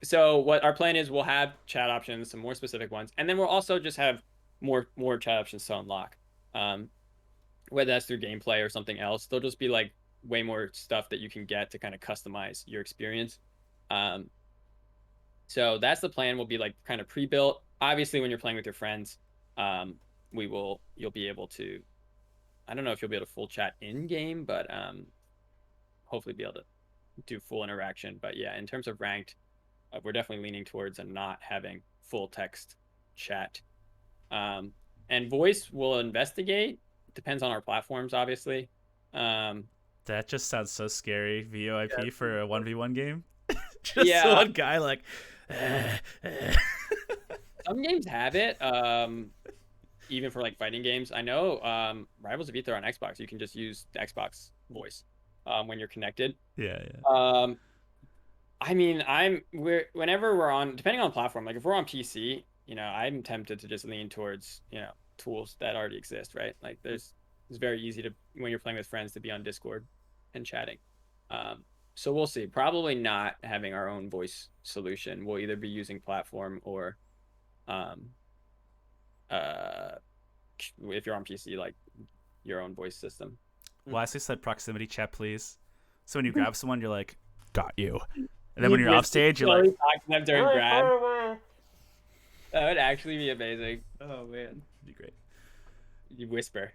So what our plan is, we'll have chat options, some more specific ones, and then we'll also just have more chat options to unlock. Whether that's through gameplay or something else, they'll just be like way more stuff that you can get to kind of customize your experience. So that's the plan. Will be like kind of pre-built. Obviously, when you're playing with your friends, you'll be able to. I don't know if you'll be able to full chat in game, but hopefully be able to do full interaction. But yeah, in terms of ranked, we're definitely leaning towards not having full text chat. And voice will investigate. Depends on our platforms, obviously. That just sounds so scary. VoIP for a 1v1 game. Just Yeah. one guy like. Some games have it. Even for like fighting games, I know. Rivals of Ether on Xbox, you can just use the Xbox voice when you're connected. Yeah. I mean, whenever we're on, depending on platform, like if we're on PC, I'm tempted to just lean towards, tools that already exist, right? Like it's very easy to, when you're playing with friends, to be on Discord and chatting. So we'll see. Probably not having our own voice solution. We'll either be using platform or, if you're on PC, like your own voice system. Wisely said proximity chat, please. So when you grab someone, you're like, got you. And then You when you're off whisper stage, you're slowly like, talk to them during grab. That would actually be amazing. Oh man, it'd be great. You whisper.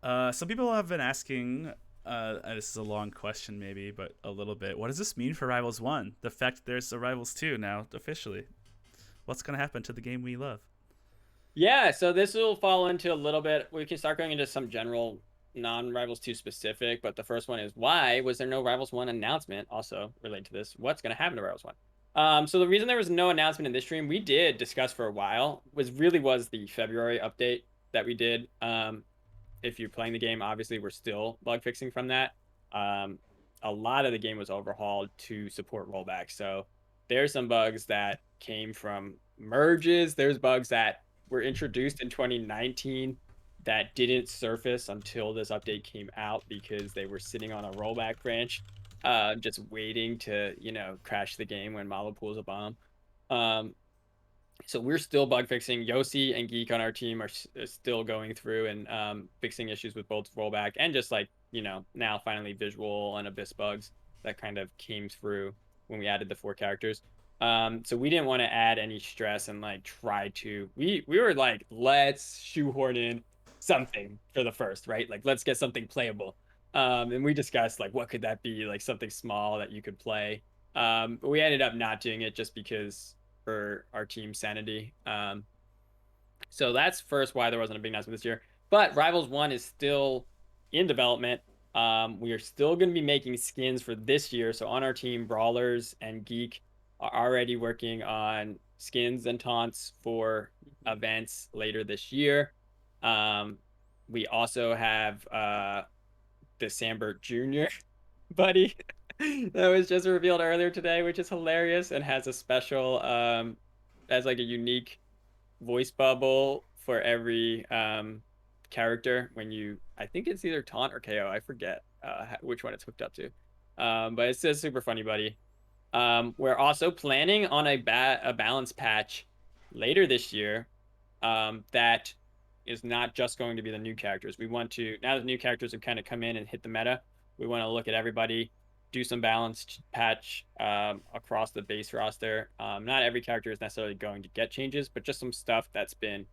Some people have been asking, this is a long question maybe, but a little bit. What does this mean for Rivals 1? The fact that there's a Rivals 2 now, officially. What's going to happen to the game we love? Yeah, so this will fall into a little bit. We can start going into some general non-Rivals 2 specific, but the first one is, why was there no Rivals 1 announcement? Also related to this, what's going to happen to Rivals 1? So the reason there was no announcement in this stream, we did discuss for a while, was the February update that we did. If you're playing the game, obviously we're still bug fixing from that. A lot of the game was overhauled to support rollback. So there's some bugs that came from merges. There's bugs that were introduced in 2019 that didn't surface until this update came out because they were sitting on a rollback branch, just waiting to, crash the game when Malo pulls a bomb. So we're still bug fixing. Yossi and Geek on our team are still going through and fixing issues with both rollback and just like, now finally visual and abyss bugs that kind of came through when we added the 4 characters. So we didn't want to add any stress and like try to, we were like, let's shoehorn in something for the first, right? Like, let's get something playable. And we discussed like, what could that be? Like something small that you could play. But we ended up not doing it just because for our team sanity. So that's first why there wasn't a big announcement this year. But Rivals 1 is still in development. We are still going to be making skins for this year. So on our team, Brawlers and Geek are already working on skins and taunts for events later this year. We also have the Sambert Jr. buddy that was just revealed earlier today, which is hilarious and has a special as like a unique voice bubble for every character when you, I think it's either taunt or KO, I forget which one it's hooked up to, but it's a super funny buddy. We're also planning on a balance patch later this year that is not just going to be the new characters. We want to, now that new characters have kind of come in and hit the meta, we want to look at everybody, do some balance patch across the base roster. Not every character is necessarily going to get changes, but just some stuff that's been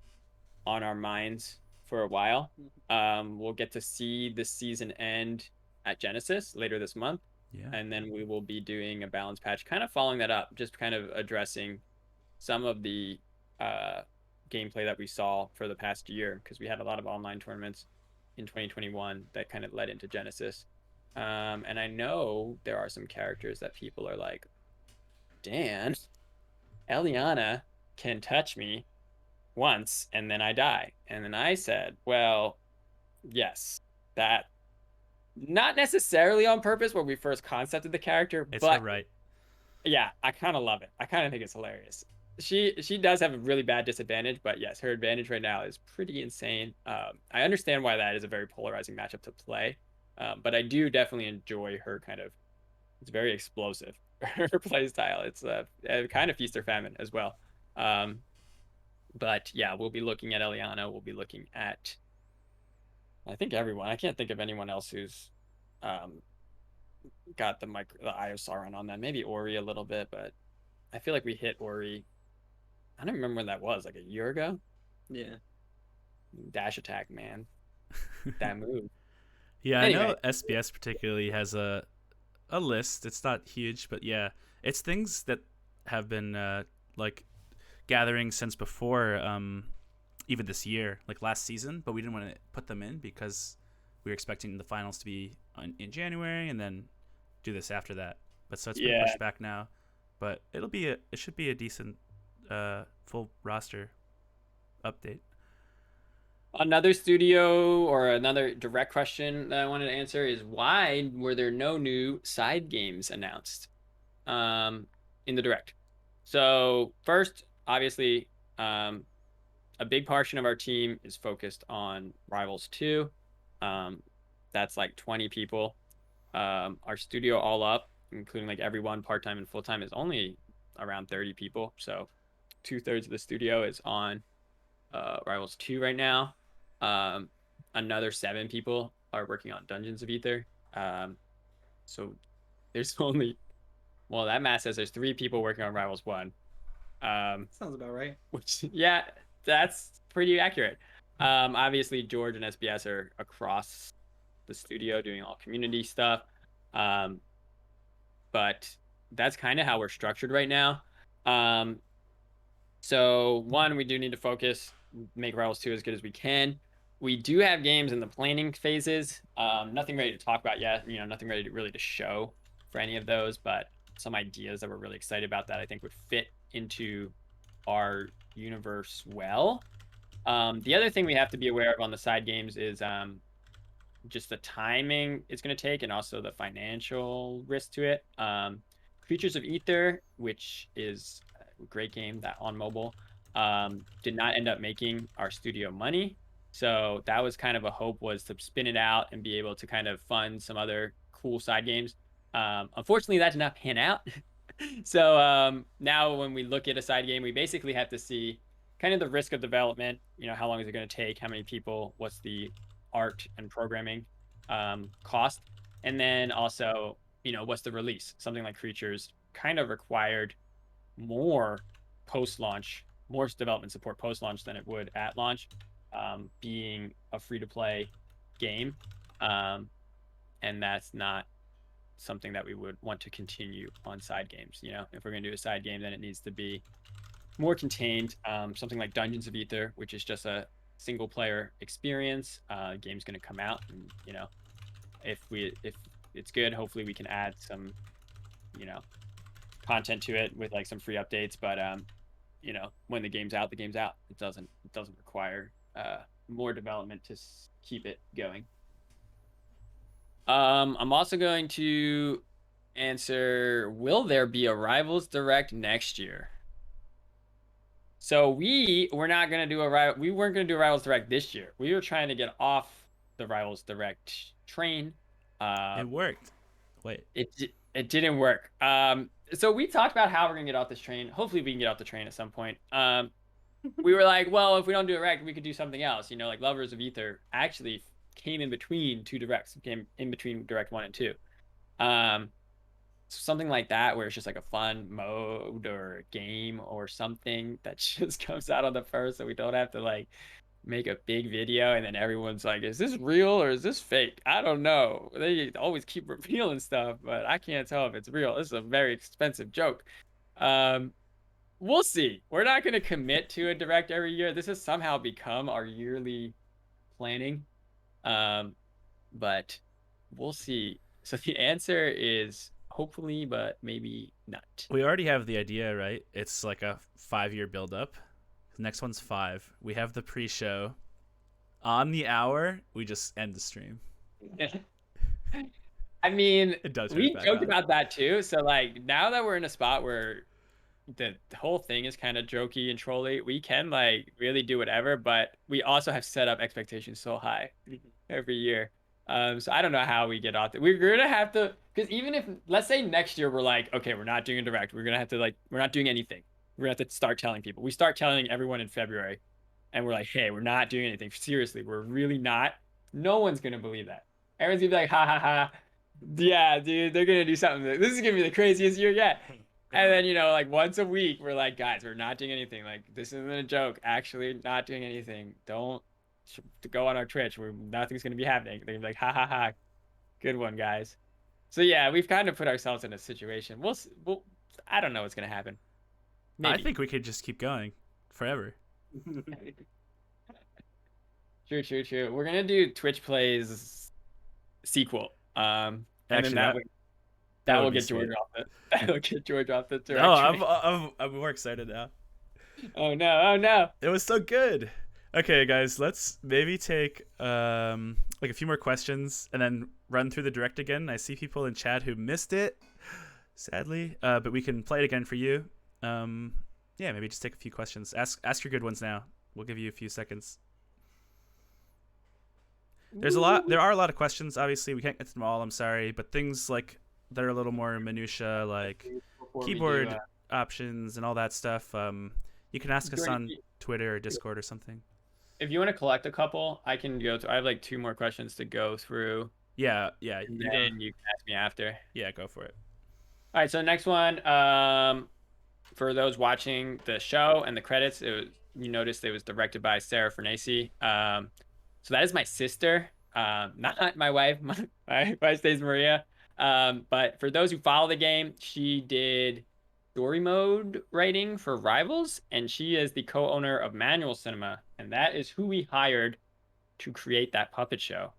on our minds for a while. We'll get to see the season end at Genesis later this month. Yeah. And then we will be doing a balance patch, kind of following that up, just kind of addressing some of the gameplay that we saw for the past year, because we had a lot of online tournaments in 2021 that kind of led into Genesis. And I know there are some characters that people are like, Dan, Eliana can touch me once and then I die. And then I said, well, yes, that not necessarily on purpose when we first concepted the character, It's but her right. yeah, I kind of love it. I kind of think it's hilarious. She does have a really bad disadvantage, but yes, her advantage right now is pretty insane. I understand why that is a very polarizing matchup to play, but I do definitely enjoy her kind of. It's very explosive. Her play style. It's a kind of feast or famine as well. But yeah, we'll be looking at Eliana. We'll be looking at I think everyone. I can't think of anyone else who's um, got the Eye of Sauron on that. Maybe Ori a little bit, but I feel like we hit Ori. I don't remember when that was. Like a year ago. Yeah. Dash attack, man. That move. Yeah, I know Anyway, SBS particularly has a list. It's not huge, but yeah, it's things that have been like gathering since before even this year, like last season, but we didn't want to put them in because we were expecting the finals to be in January and then do this after that. But so it's been yeah. pushed back now, but it should be a decent full roster update. Another studio or another direct question that I wanted to answer is why were there no new side games announced in the direct? So first, obviously, a big portion of our team is focused on Rivals 2. That's like 20 people. Our studio all up, including like everyone part-time and full-time, is only around 30 people. So 2/3 of the studio is on Rivals 2 right now. Um, Another 7 people are working on Dungeons of Ether. So there's only, well, that math says there's 3 people working on Rivals 1. Sounds about right. Which, yeah, that's pretty accurate. Obviously, George and SBS are across the studio doing all community stuff. But that's kind of how we're structured right now. So one, we do need to focus, make Rivals 2 as good as we can. We do have games in the planning phases. Nothing ready to talk about yet. Nothing ready to really to show for any of those, but some ideas that we're really excited about that I think would fit into our universe well. The other thing we have to be aware of on the side games is just the timing it's going to take and also the financial risk to it. Creatures of Ether, which is a great game that on mobile, did not end up making our studio money. So that was kind of a hope, was to spin it out and be able to kind of fund some other cool side games. Unfortunately, that did not pan out. So now when we look at a side game, we basically have to see kind of the risk of development. How long is it going to take? How many people? What's the art and programming cost? And then also, what's the release? Something like Creatures kind of required more post-launch, more development support post-launch than it would at launch, being a free-to-play game. And that's not something that we would want to continue on side games. If we're going to do a side game, then it needs to be more contained. Something like Dungeons of Ether, which is just a single player experience. Game's going to come out, and if it's good, hopefully we can add some content to it with like some free updates. But when the game's out, the game's out. It doesn't require more development to keep it going. I'm also going to answer, will there be a Rivals Direct next year? So we were not going to do we weren't going to do a Rivals Direct this year. We were trying to get off the Rivals Direct train. It worked. Wait. It didn't work. So we talked about how we're going to get off this train. Hopefully we can get off the train at some point. We were like, well, if we don't do a Direct, we could do something else. Like Lovers of Ether actually came in between 2 Directs, came in between Direct 1 and 2. Something like that, where it's just like a fun mode or a game or something that just comes out on the first, so we don't have to like make a big video and then everyone's like, is this real or is this fake? I don't know. They always keep revealing stuff, but I can't tell if it's real. This is a very expensive joke. We'll see. We're not going to commit to a Direct every year. This has somehow become our yearly planning. But we'll see. So the answer is hopefully, but maybe not. We already have the idea, right? It's like a 5-year build-up. The next one's 5. We have the pre-show. On the hour, we just end the stream. I mean, It does we hurt back joked on. about that too. So like now that we're in a spot where the whole thing is kind of jokey and trolly, we can like really do whatever, but we also have set up expectations so high every year. So I don't know how we get off it. We're gonna have to, because even if, let's say next year we're like, okay, we're not doing a Direct, we're gonna have to like, we're not doing anything. We're gonna have to start telling people. We start telling everyone in February, and we're like, hey, we're not doing anything. Seriously, we're really not. No one's gonna believe that. Everyone's gonna be like, ha ha ha. Yeah, dude, they're gonna do something. This is gonna be the craziest year yet. And then, like once a week, we're like, guys, we're not doing anything. Like, this isn't a joke. Actually, not doing anything. Don't go on our Twitch. Nothing's gonna be happening. They're gonna be like, ha ha ha. Good one, guys. So yeah, we've kind of put ourselves in a situation. We'll I don't know what's gonna happen. I Maybe. think we could just keep going forever. True. We're gonna do Twitch Plays sequel. And Actually, then that would will be get George sweet. off the that'll get George off the No, directory. I'm more excited now. Oh no. It was so good. Okay, guys, let's maybe take like a few more questions and then run through the direct again. I see people in chat who missed it, sadly, but we can play it again for you. Yeah, maybe just take a few questions. Ask your good ones now. We'll give you a few seconds. There are a lot of questions. Obviously, we can't get to them all. I'm sorry, but things like that are a little more minutia, like Before we keyboard do, options and all that stuff. You can ask us Jordan, on Twitter or Discord or something. if you want to collect a couple, I can go through. I have like 2 more questions to go through. Yeah. And then you can ask me after. Yeah, go for it. All right, so the next one, for those watching the show and the credits, you noticed it was directed by Sarah Fernese. So that is my sister, not my wife. My wife's name's Maria. But for those who follow the game, she did story mode writing for Rivals, and she is the co-owner of Manual Cinema, and that is who we hired to create that puppet show.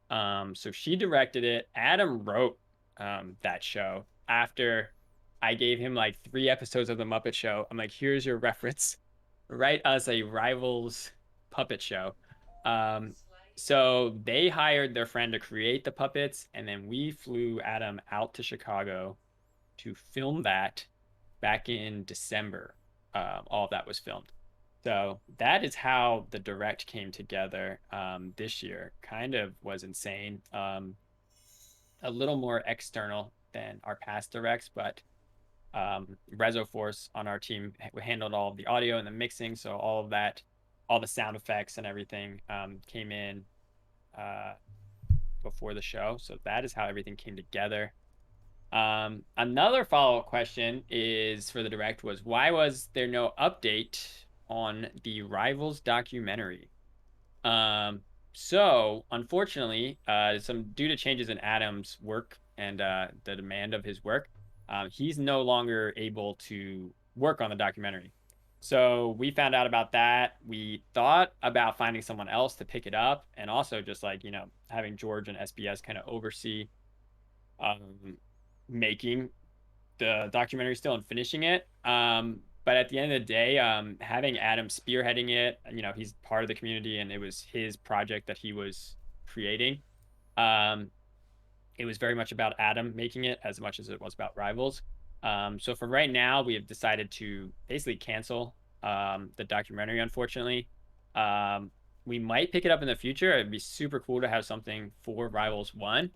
So she directed it. Adam wrote that show after I gave him like 3 episodes of the Muppet Show. I'm like, here's your reference. Write us a Rivals puppet show. So they hired their friend to create the puppets, and then we flew Adam out to Chicago to film that back in December. All of that was filmed. So that is how the direct came together this year. Kind of was insane. A little more external than our past directs, but ResoForce on our team handled all of the audio and the mixing. So all of that, all the sound effects and everything came in before the show. So that is how everything came together. Another follow-up question is for the direct was, why was there no update on the Rivals documentary? So unfortunately, due to changes in Adam's work and the demand of his work, he's no longer able to work on the documentary. So we found out about that. We thought about finding someone else to pick it up, and also just like, having George and SBS kind of oversee making the documentary still and finishing it. But at the end of the day, having Adam spearheading it, he's part of the community and it was his project that he was creating. It was very much about Adam making it as much as it was about Rivals. So for right now, we have decided to basically cancel the documentary, unfortunately. We might pick it up in the future. It'd be super cool to have something for Rivals 1.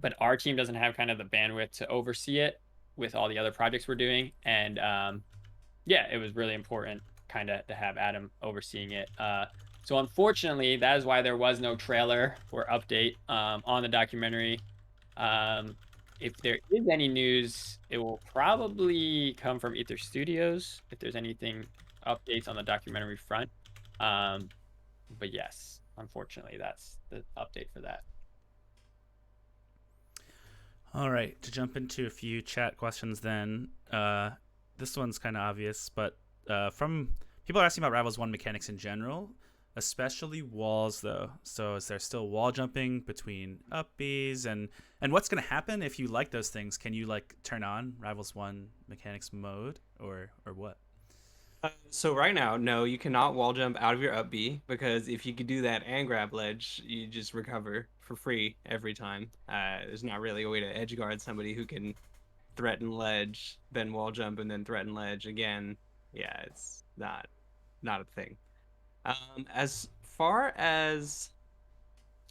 But our team doesn't have kind of the bandwidth to oversee it with all the other projects we're doing. And yeah, it was really important kind of to have Adam overseeing it. So unfortunately, that is why there was no trailer or update on the documentary. If there is any news, it will probably come from Ether Studios if there's anything updates on the documentary front. But yes, unfortunately, that's the update for that. All right, to jump into a few chat questions then. This one's kind of obvious, but from people are asking about Rivals 1 mechanics in general, especially walls though. So is there still wall jumping between up Bs, and what's going to happen if you like those things? Can you like turn on Rivals 1 mechanics mode or what? So right now, no, you cannot wall jump out of your up B, because if you could do that and grab ledge, you just recover for free every time. There's not really a way to edge guard somebody who can threaten ledge, then wall jump, and then threaten ledge again. Yeah, it's not a thing. As far as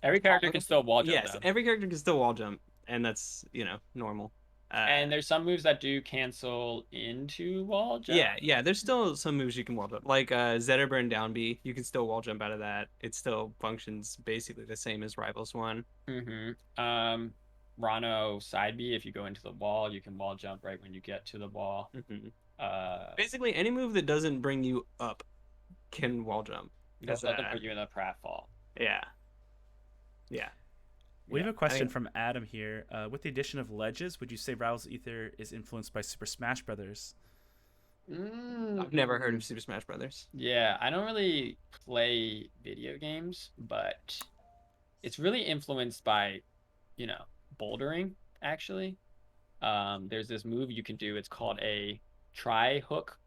every character can still wall jump. Yes, every character can still wall jump, and that's normal. And there's some moves that do cancel into wall jump. Yeah. There's still some moves you can wall jump, like Zeta Burn down B. You can still wall jump out of that. It still functions basically the same as Rivals 1. Rano side B. If you go into the wall, you can wall jump right when you get to the wall. Basically, any move that doesn't bring you up can wall jump. Doesn't put you in a pratfall. Yeah. We have a question from Adam here. With the addition of ledges, would you say Rivals Ether is influenced by Super Smash Brothers? I've never heard of Super Smash Brothers. Yeah, I don't really play video games, but it's really influenced by, bouldering, actually. There's this move you can do. It's called a tri-hook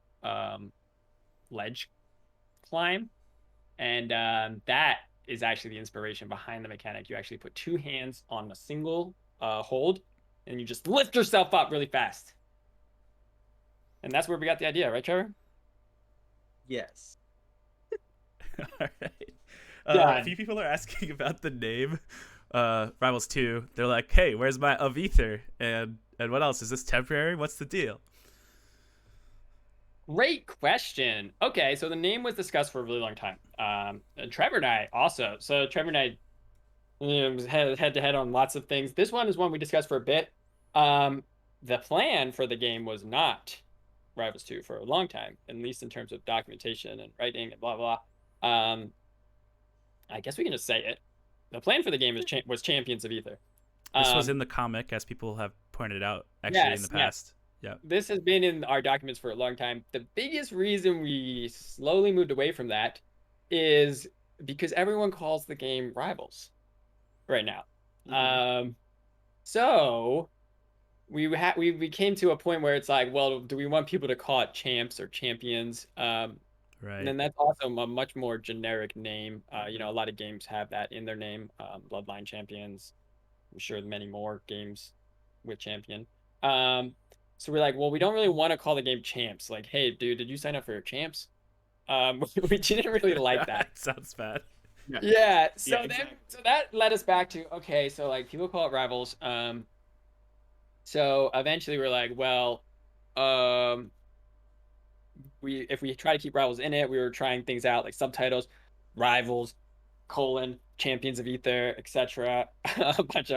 ledge climb. And that is actually the inspiration behind the mechanic. You actually put two hands on a single hold, and you just lift yourself up really fast. And that's where we got the idea, right, Trevor? Yes. All right. A few people are asking about the name Rivals 2. They're like, hey, where's my of Ether? And what else? Is this temporary? What's the deal? Great question. Okay, so the name was discussed for a really long time. And Trevor and I also. So Trevor and I head to head on lots of things. This one is one we discussed for a bit. The plan for the game was not Rivals 2 for a long time, at least in terms of documentation and writing and blah blah. I guess we can just say it. The plan for the game was Champions of Ether. This was in the comic, as people have pointed out, actually, in the past. Yeah. This has been in our documents for a long time. The biggest reason we slowly moved away from that is because everyone calls the game Rivals right now. So we came to a point where it's like, well, do we want people to call it Champs or Champions? Right. And then that's also a much more generic name. A lot of games have that in their name. Bloodline Champions. I'm sure many more games with Champion. So we're like, well, we don't really want to call the game Champs. Like, hey, dude, did you sign up for Champs? We didn't really like that. Sounds bad. Yeah. So that led us back to, okay, so like people call it Rivals. So eventually we're like, well, if we try to keep Rivals in it, we were trying things out like subtitles, Rivals, Champions of Ether, etc. a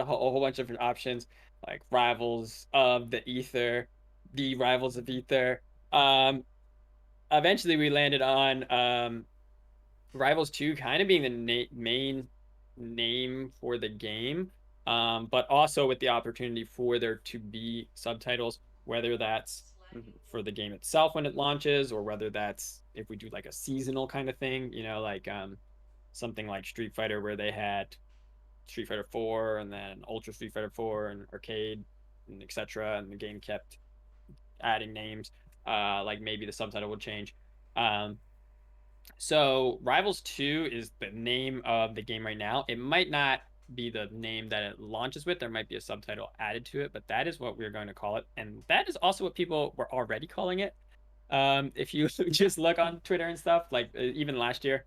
whole bunch of different options like Rivals of the Ether, the Rivals of Ether. Eventually we landed on Rivals 2 kind of being the main name for the game, but also with the opportunity for there to be subtitles, whether that's for the game itself when it launches, or whether that's if we do like a seasonal kind of thing, like something like Street Fighter, where they had Street Fighter 4 and then Ultra Street Fighter 4 and Arcade and etc. And the game kept adding names. Like maybe the subtitle would change. So Rivals 2 is the name of the game right now. It might not be the name that it launches with. There might be a subtitle added to it, but that is what we're going to call it. And that is also what people were already calling it. If you just look on Twitter and stuff, like even last year.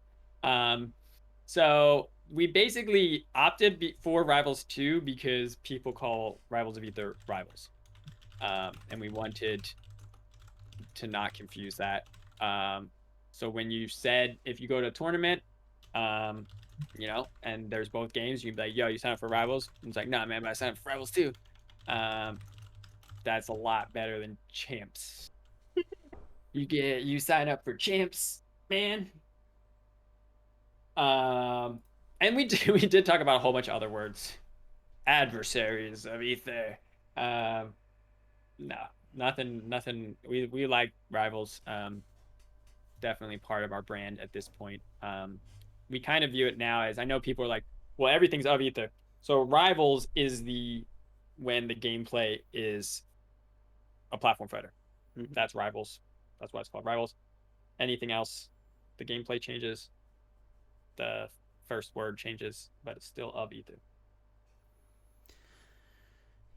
So we basically opted for Rivals 2 because people call Rivals of Ether Rivals. And we wanted to not confuse that. So when you said, if you go to a tournament, and there's both games, you'd be like, yo, you sign up for Rivals? And it's like, nah, man, but I signed up for Rivals too. That's a lot better than Champs. You sign up for Champs, man. And we did talk about a whole bunch of other words. Adversaries of Ether. No, nothing. We like Rivals. Definitely part of our brand at this point. We kind of view it now as, I know people are like, well, everything's of Ether. So Rivals is when the gameplay is a platform fighter. That's Rivals. That's why it's called Rivals. Anything else, the gameplay changes. The first word changes, but it's still of Ether.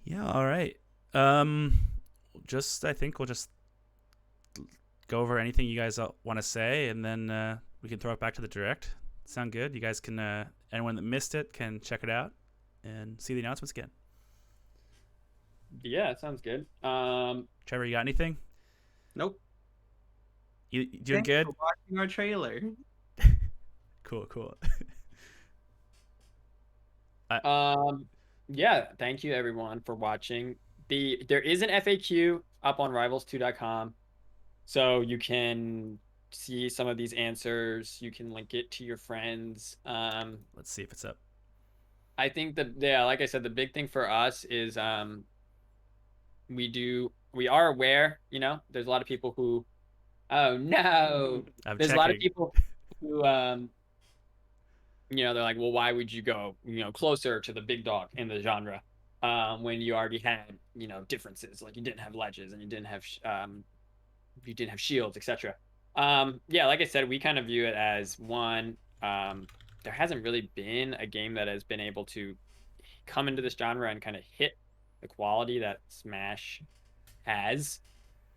Yeah, all right. I think we'll just go over anything you guys want to say, and then we can throw it back to the direct. Sound good? You guys can, anyone that missed it can check it out and see the announcements again. Yeah, that sounds good. Trevor, you got anything? Nope. You doing Thanks good? for watching our trailer. Cool. Um, yeah, thank you everyone for watching. There is an FAQ up on rivals2.com, so you can see some of these answers. You can link it to your friends. Let's see if it's up. I think like I said, the big thing for us is we are aware, there's a lot of people who, oh no, I'm there's a lot of checking. people who they're like, well, why would you go, closer to the big dog in the genre, when you already had, differences, like you didn't have ledges and you didn't have shields, etc. Yeah, like I said, we kind of view it as one. There hasn't really been a game that has been able to come into this genre and kind of hit the quality that Smash has,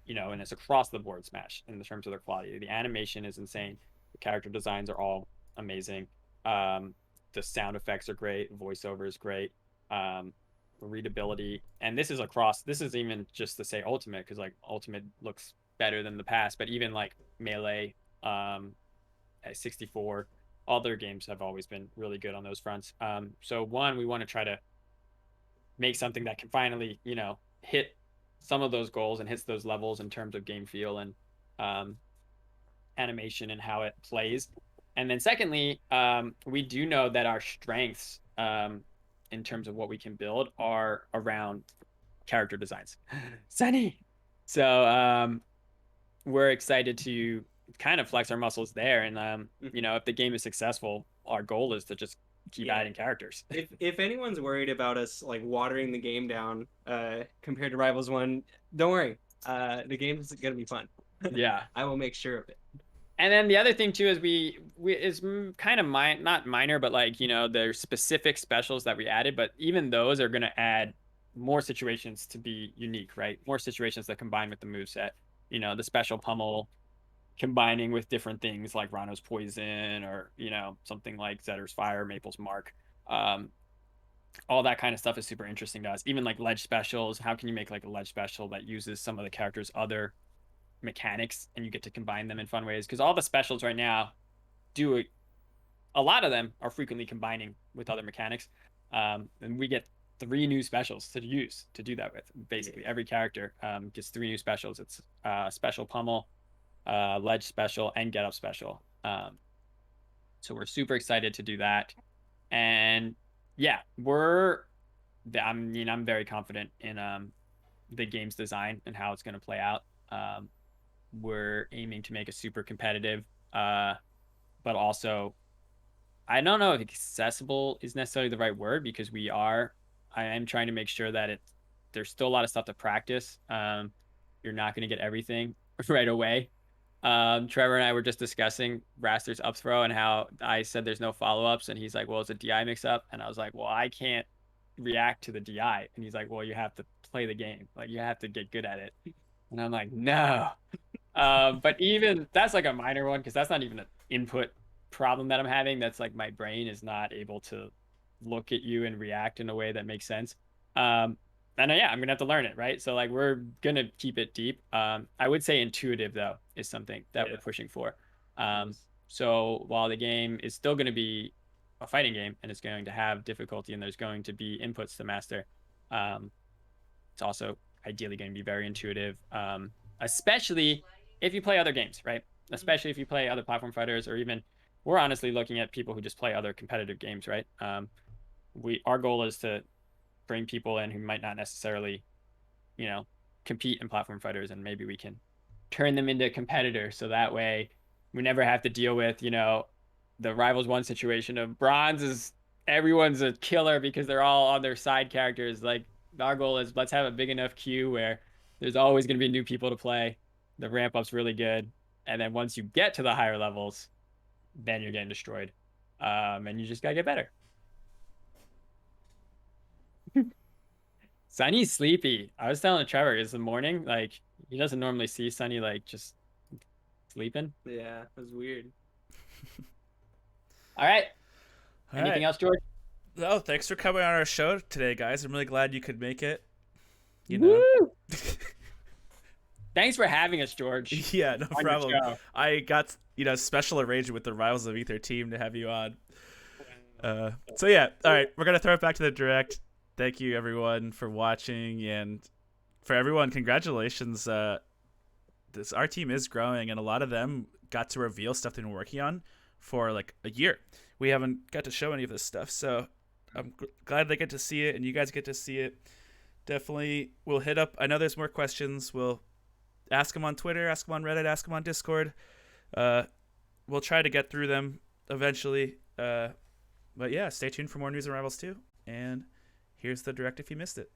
and it's across the board Smash in terms of their quality. The animation is insane. The character designs are all amazing. The sound effects are great. Voiceover is great. Readability, and this is even just to say Ultimate, because like Ultimate looks better than the past, but even like Melee, at 64, all their games have always been really good on those fronts. So one, we want to try to make something that can finally, hit some of those goals and hits those levels in terms of game feel and um, animation and how it plays. And then secondly, we do know that our strengths, in terms of what we can build, are around character designs. Sunny. So we're excited to kind of flex our muscles there. And if the game is successful, our goal is to just keep adding characters. If anyone's worried about us like watering the game down compared to Rivals 1, don't worry. The game's gonna be fun. Yeah. I will make sure of it. And then the other thing too is we is kind of not minor, but like, there's specific specials that we added, but even those are going to add more situations to be unique, right? More situations that combine with the moveset. The special Pommel combining with different things like Rano's Poison, or, something like Zetter's Fire, Maple's Mark. Um, all that kind of stuff is super interesting to us. Even like ledge specials. How can you make like a ledge special that uses some of the character's other mechanics and you get to combine them in fun ways? Because all the specials right now do a lot of them are frequently combining with other mechanics. And we get 3 new specials to use to do that with. Basically, every character gets 3 new specials. It's special Pummel, ledge special, and get up special. So we're super excited to do that. And yeah, I'm very confident in the game's design and how it's going to play out. We're aiming to make it super competitive, but also, I don't know if accessible is necessarily the right word, because I am trying to make sure that there's still a lot of stuff to practice. You're not going to get everything right away. Trevor and I were just discussing Raster's up throw and how I said there's no follow-ups, and he's like, well, it's a DI mix-up. And I was like, well, I can't react to the DI. And he's like, well, you have to play the game. Like, you have to get good at it. And I'm like, no. But even that's like a minor one, because that's not even an input problem that I'm having. That's like my brain is not able to look at you and react in a way that makes sense. And yeah, I'm gonna have to learn it, right? So like we're gonna keep it deep. I would say intuitive though is something that we're pushing for. So while the game is still gonna be a fighting game and it's going to have difficulty and there's going to be inputs to master, it's also ideally going to be very intuitive, especially if you play other games, right? Especially if you play other platform fighters, or even we're honestly looking at people who just play other competitive games, right? Our goal is to bring people in who might not necessarily, compete in platform fighters, and maybe we can turn them into competitors, so that way we never have to deal with, the Rivals 1 situation of bronze is everyone's a killer because they're all on their side characters. Like, our goal is, let's have a big enough queue where there's always going to be new people to play. The ramp up's really good. And then once you get to the higher levels, then you're getting destroyed. And you just got to get better. Sunny's sleepy. I was telling Trevor, it's the morning. Like, he doesn't normally see Sunny, like, just sleeping. Yeah, it was weird. All right. All Anything right. else, George? Oh, thanks for coming on our show today, guys. I'm really glad you could make it. you know. Woo! Thanks for having us, George. Yeah, no On your problem. show. I got special arrangement with the Rivals of Ether team to have you on. So yeah, all right, we're gonna throw it back to the direct. Thank you everyone for watching, and for everyone, congratulations. Our team is growing, and a lot of them got to reveal stuff they've been working on for like a year. We haven't got to show any of this stuff, so I'm glad they get to see it, and you guys get to see it. Definitely, we'll hit up. I know there's more questions. We'll ask them on Twitter, ask them on Reddit, ask them on Discord. We'll try to get through them eventually. But yeah, stay tuned for more news and Rivals 2. And here's the direct if you missed it.